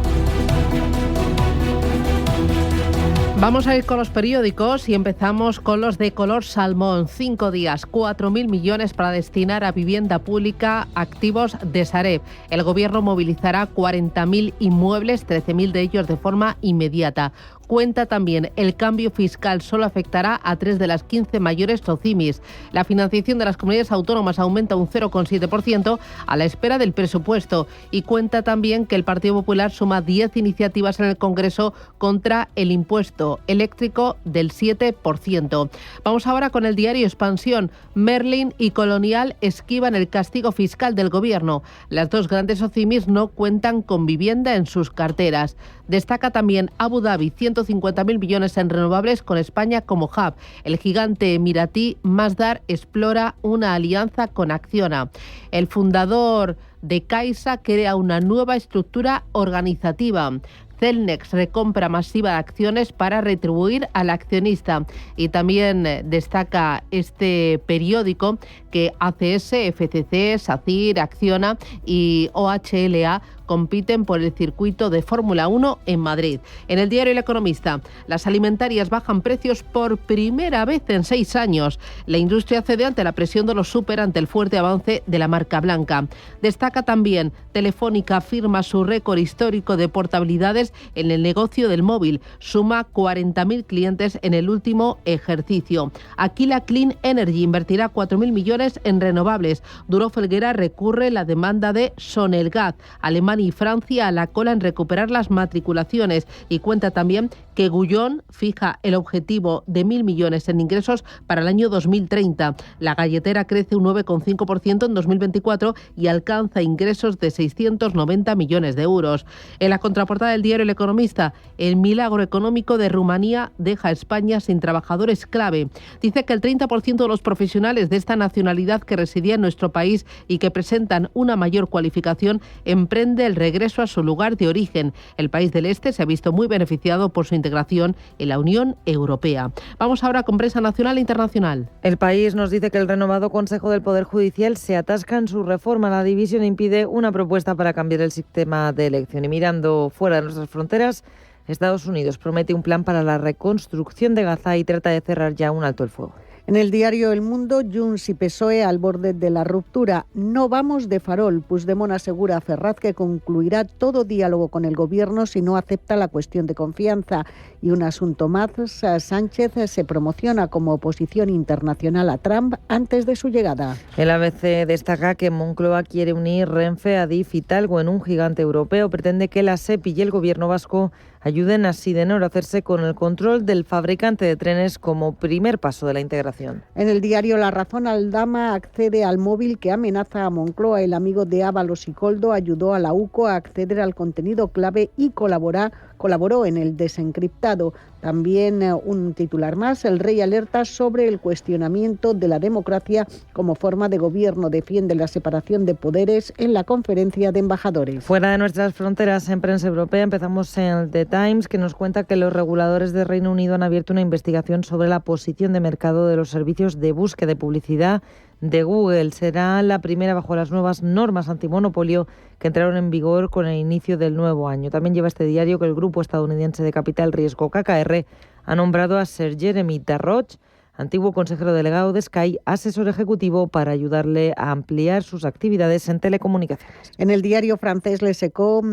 Vamos a ir con los periódicos y empezamos con los de color salmón. 5 días, 4.000 millones para destinar a vivienda pública, activos de Sareb. El gobierno movilizará 40.000 inmuebles, 13.000 de ellos de forma inmediata. Cuenta también, el cambio fiscal solo afectará a 3 de las 15 mayores SOCIMIs. La financiación de las comunidades autónomas aumenta un 0,7% a la espera del presupuesto. Y cuenta también que el Partido Popular suma 10 iniciativas en el Congreso contra el impuesto eléctrico del 7%. Vamos ahora con el diario Expansión. Merlin y Colonial esquivan el castigo fiscal del gobierno. Las dos grandes SOCIMIs no cuentan con vivienda en sus carteras. Destaca también Abu Dhabi, 150.000 millones en renovables con España como hub. El gigante emiratí Masdar explora una alianza con Acciona. El fundador de Caixa crea una nueva estructura organizativa. Celnex recompra masiva de acciones para retribuir al accionista. Y también destaca este periódico que ACS, FCC, SACIR, Acciona y OHLA compiten por el circuito de Fórmula 1 en Madrid. En el diario El Economista, las alimentarias bajan precios por primera vez en 6 años. La industria cede ante la presión de los súper ante el fuerte avance de la marca blanca. Destaca también, Telefónica firma su récord histórico de portabilidades en el negocio del móvil. Suma 40.000 clientes en el último ejercicio. Aquila Clean Energy invertirá 4.000 millones en renovables. Duro Felguera recurre la demanda de Sonelgaz. Alemania y Francia a la cola en recuperar las matriculaciones. Y cuenta también que Gullón fija el objetivo de 1.000 millones en ingresos para el año 2030. La galletera crece un 9,5% en 2024 y alcanza ingresos de 690 millones de euros. En la contraportada del diario El Economista, el milagro económico de Rumanía deja a España sin trabajadores clave. Dice que el 30% de los profesionales de esta nacionalidad que residían en nuestro país y que presentan una mayor cualificación emprende el regreso a su lugar de origen. El país del Este se ha visto muy beneficiado por su integración en la Unión Europea. Vamos ahora con prensa nacional e internacional. El País nos dice que el renovado Consejo del Poder Judicial se atasca en su reforma. La división impide una propuesta para cambiar el sistema de elección. Y mirando fuera de nuestras fronteras, Estados Unidos promete un plan para la reconstrucción de Gaza y trata de cerrar ya un alto el fuego. En el diario El Mundo, Junts y PSOE al borde de la ruptura. No vamos de farol. Puigdemont asegura a Ferraz que concluirá todo diálogo con el gobierno si no acepta la cuestión de confianza. Y un asunto más, Sánchez se promociona como oposición internacional a Trump antes de su llegada. El ABC destaca que Moncloa quiere unir Renfe, Adif y Talgo en un gigante europeo. Pretende que la SEPI y el gobierno vasco ayuden a Sidenor a hacerse con el control del fabricante de trenes como primer paso de la integración. En el diario La Razón, Aldama accede al móvil que amenaza a Moncloa. El amigo de Ábalos y Coldo ayudó a la UCO a acceder al contenido clave y colaboró en el desencriptado. También un titular más, el rey alerta sobre el cuestionamiento de la democracia como forma de gobierno. Defiende la separación de poderes en la conferencia de embajadores. Fuera de nuestras fronteras, en prensa europea, empezamos en The Times, que nos cuenta que los reguladores de Reino Unido han abierto una investigación sobre la posición de mercado de los servicios de búsqueda de publicidad de Google. Será la primera bajo las nuevas normas antimonopolio que entraron en vigor con el inicio del nuevo año. También lleva este diario que el grupo estadounidense de capital riesgo KKR ha nombrado a Sir Jeremy Darroch, antiguo consejero delegado de Sky, asesor ejecutivo para ayudarle a ampliar sus actividades en telecomunicaciones. En el diario francés Les Echos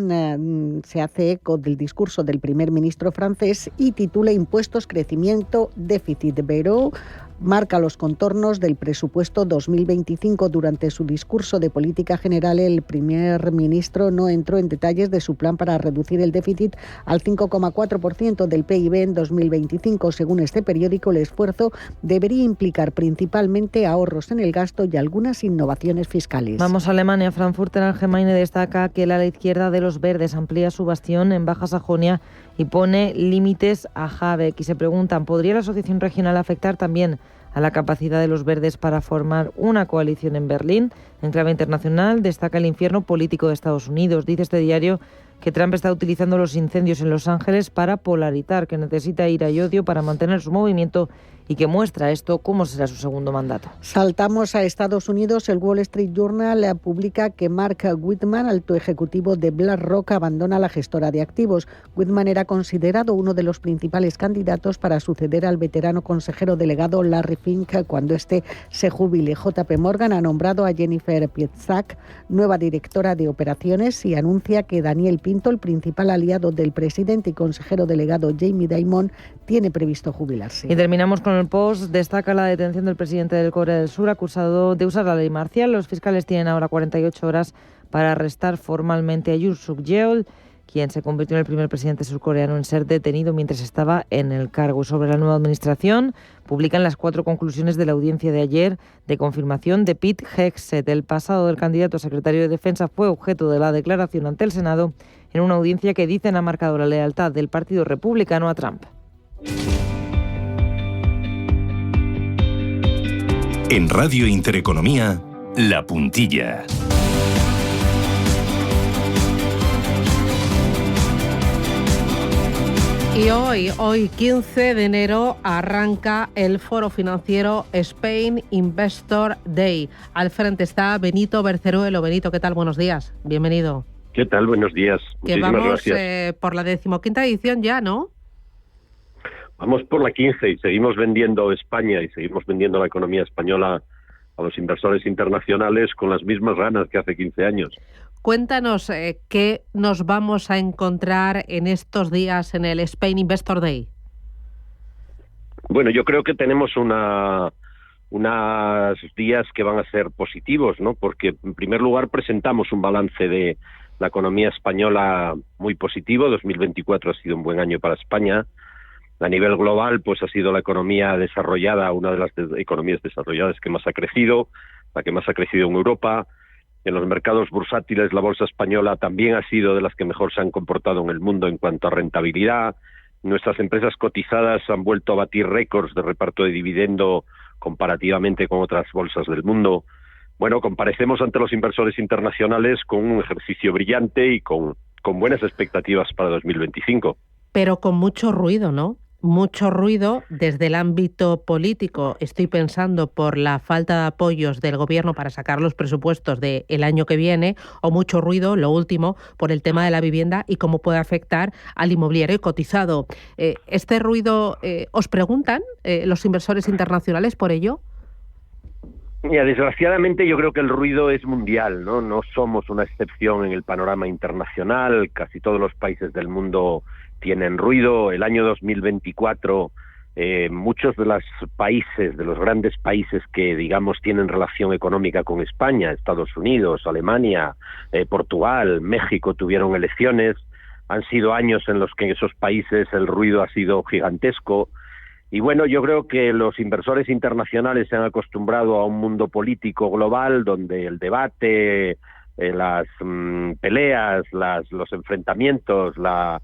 se hace eco del discurso del primer ministro francés y titula Impuestos, crecimiento, déficit. Beiró marca los contornos del presupuesto 2025. Durante su discurso de política general, el primer ministro no entró en detalles de su plan para reducir el déficit al 5,4% del PIB en 2025. Según este periódico, el esfuerzo debería implicar principalmente ahorros en el gasto y algunas innovaciones fiscales. Vamos a Alemania. Frankfurter Allgemeine destaca que el ala izquierda de los Verdes amplía su bastión en Baja Sajonia y pone límites a Habeck. Y se preguntan, ¿podría la asociación regional afectar también a la capacidad de los Verdes para formar una coalición en Berlín? En clave internacional destaca el infierno político de Estados Unidos. Dice este diario que Trump está utilizando los incendios en Los Ángeles para polarizar, que necesita ira y odio para mantener su movimiento y que muestra esto cómo será su segundo mandato. Saltamos a Estados Unidos. El Wall Street Journal publica que Mark Whitman, alto ejecutivo de BlackRock, abandona la gestora de activos. Whitman era considerado uno de los principales candidatos para suceder al veterano consejero delegado Larry Fink cuando éste se jubile. JP Morgan ha nombrado a Jennifer Pietzak nueva directora de operaciones y anuncia que Daniel Pinto, el principal aliado del presidente y consejero delegado Jamie Dimon, tiene previsto jubilarse. Y terminamos con el Post. Destaca la detención del presidente del Corea del Sur acusado de usar la ley marcial. Los fiscales tienen ahora 48 horas para arrestar formalmente a Yoon Suk Yeol, quien se convirtió en el primer presidente surcoreano en ser detenido mientras estaba en el cargo. Sobre la nueva administración, publican las 4 conclusiones de la audiencia de ayer de confirmación de Pete Hegseth. El pasado del candidato a secretario de Defensa fue objeto de la declaración ante el Senado en una audiencia que dicen ha marcado la lealtad del Partido Republicano a Trump. En Radio Intereconomía, La Puntilla. Y hoy 15 de enero arranca el foro financiero Spain Investor Day. Al frente está Benito Berceruelo. Benito, ¿qué tal? Buenos días. Bienvenido. ¿Qué tal? Buenos días. Que Muchísimas vamos gracias. Por la 15ª edición ya, ¿no? Vamos por la 15 y seguimos vendiendo España y seguimos vendiendo la economía española a los inversores internacionales con las mismas ganas que hace 15 años. Cuéntanos qué nos vamos a encontrar en estos días en el Spain Investor Day. Bueno, yo creo que tenemos unos días que van a ser positivos, ¿no? Porque en primer lugar presentamos un balance de la economía española muy positivo. 2024 ha sido un buen año para España. A nivel global, pues ha sido la economía desarrollada, una de las economías desarrolladas que más ha crecido, la que más ha crecido en Europa. En los mercados bursátiles, la bolsa española también ha sido de las que mejor se han comportado en el mundo en cuanto a rentabilidad. Nuestras empresas cotizadas han vuelto a batir récords de reparto de dividendo comparativamente con otras bolsas del mundo. Bueno, comparecemos ante los inversores internacionales con un ejercicio brillante y con buenas expectativas para 2025. Pero con mucho ruido, ¿no? Mucho ruido desde el ámbito político. Estoy pensando por la falta de apoyos del gobierno para sacar los presupuestos del año que viene, o mucho ruido, lo último, por el tema de la vivienda y cómo puede afectar al inmobiliario cotizado. ¿Este ruido os preguntan los inversores internacionales por ello? Mira, desgraciadamente yo creo que el ruido es mundial, ¿no? No somos una excepción en el panorama internacional. Casi todos los países del mundo tienen ruido. El año 2024, muchos de los países, de los grandes países que, digamos, tienen relación económica con España, Estados Unidos, Alemania, Portugal, México, tuvieron elecciones. Han sido años en los que en esos países el ruido ha sido gigantesco. Y bueno, yo creo que los inversores internacionales se han acostumbrado a un mundo político global donde el debate, las peleas, los enfrentamientos, la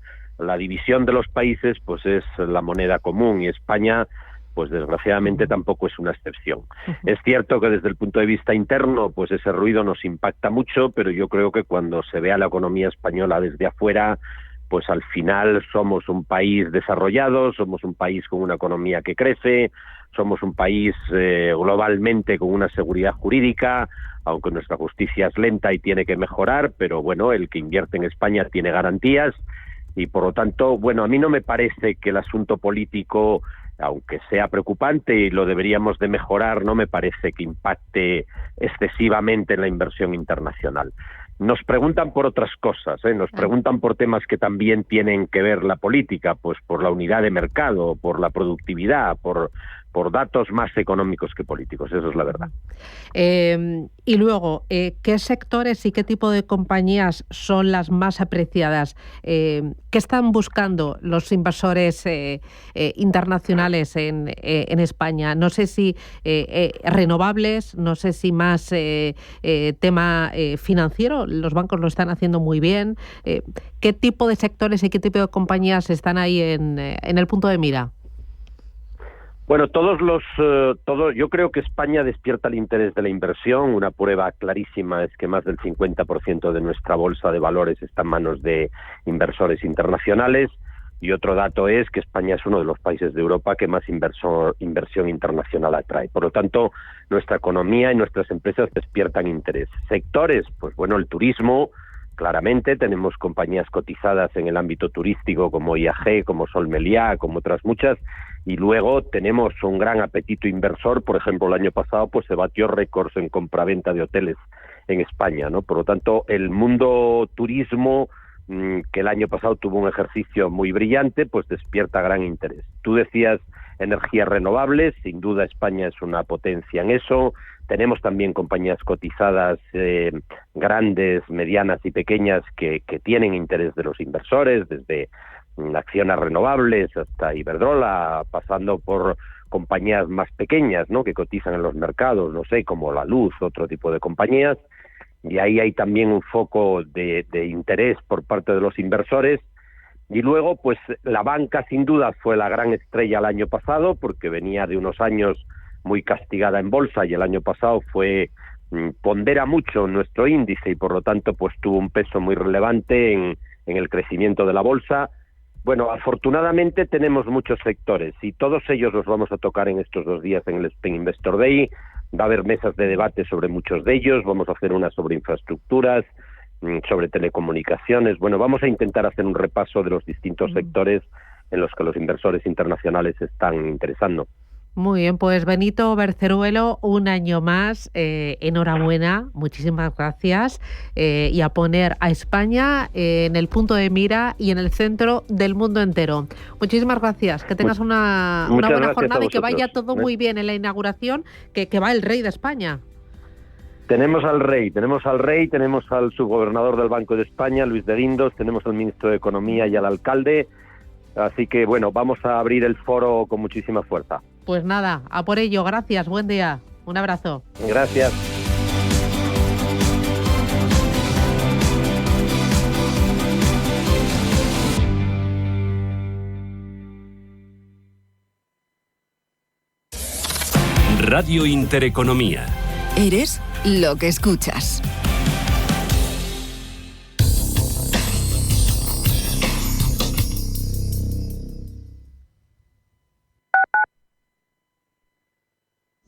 división de los países, pues es la moneda común, y España, pues desgraciadamente tampoco es una excepción. Es cierto que desde el punto de vista interno, pues ese ruido nos impacta mucho, pero yo creo que cuando se vea la economía española desde afuera, pues al final somos un país desarrollado, somos un país con una economía que crece, somos un país globalmente con una seguridad jurídica, aunque nuestra justicia es lenta y tiene que mejorar, pero bueno, el que invierte en España tiene garantías, y por lo tanto, bueno, a mí no me parece que el asunto político, aunque sea preocupante y lo deberíamos de mejorar, no me parece que impacte excesivamente en la inversión internacional. Nos preguntan por otras cosas, nos preguntan por temas que también tienen que ver la política, pues por la unidad de mercado, por la productividad, por datos más económicos que políticos, eso es la verdad. Y luego, ¿qué sectores y qué tipo de compañías son las más apreciadas? ¿Qué están buscando los inversores internacionales en España? No sé si renovables, no sé si más tema financiero, los bancos lo están haciendo muy bien. ¿Qué tipo de sectores y qué tipo de compañías están ahí en el punto de mira? Bueno, yo creo que España despierta el interés de la inversión. Una prueba clarísima es que más del 50% de nuestra bolsa de valores está en manos de inversores internacionales, y otro dato es que España es uno de los países de Europa que más inversión internacional atrae. Por lo tanto, nuestra economía y nuestras empresas despiertan interés. Sectores, pues bueno, el turismo, claramente tenemos compañías cotizadas en el ámbito turístico como IAG, como Sol Meliá, como otras muchas, y luego tenemos un gran apetito inversor. Por ejemplo, el año pasado pues se batió récords en compraventa de hoteles en España, ¿no? Por lo tanto, el mundo turismo, que el año pasado tuvo un ejercicio muy brillante, pues despierta gran interés. Tú decías energías renovables, sin duda España es una potencia en eso. Tenemos también compañías cotizadas grandes, medianas y pequeñas que tienen interés de los inversores, desde Acciona Renovables hasta Iberdrola, pasando por compañías más pequeñas, ¿no?, que cotizan en los mercados, no sé, como La Luz, otro tipo de compañías, y ahí hay también un foco de interés por parte de los inversores. Y luego, pues la banca sin duda fue la gran estrella el año pasado, porque venía de unos años muy castigada en bolsa, y el año pasado pondera mucho nuestro índice, y por lo tanto pues tuvo un peso muy relevante en el crecimiento de la bolsa. Bueno, afortunadamente tenemos muchos sectores, y todos ellos los vamos a tocar en estos 2 días en el Spain Investor Day. Va a haber mesas de debate sobre muchos de ellos, vamos a hacer una sobre infraestructuras, sobre telecomunicaciones. Bueno, vamos a intentar hacer un repaso de los distintos sectores en los que los inversores internacionales se están interesando. Muy bien, pues Benito Berceruelo, un año más, enhorabuena, muchísimas gracias, y a poner a España en el punto de mira y en el centro del mundo entero. Muchísimas gracias, que tengas una buena jornada y que vaya todo muy bien en la inauguración, que va el rey de España. Tenemos al rey, tenemos al subgobernador del Banco de España, Luis de Guindos, tenemos al ministro de Economía y al alcalde, así que bueno, vamos a abrir el foro con muchísima fuerza. Pues nada, a por ello, gracias, buen día, un abrazo. Gracias. Radio Intereconomía. Eres lo que escuchas.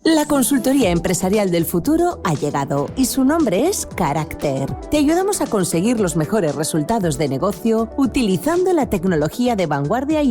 La consultoría empresarial del futuro ha llegado y su nombre es Carácter. Te ayudamos a conseguir los mejores resultados de negocio utilizando la tecnología de vanguardia y el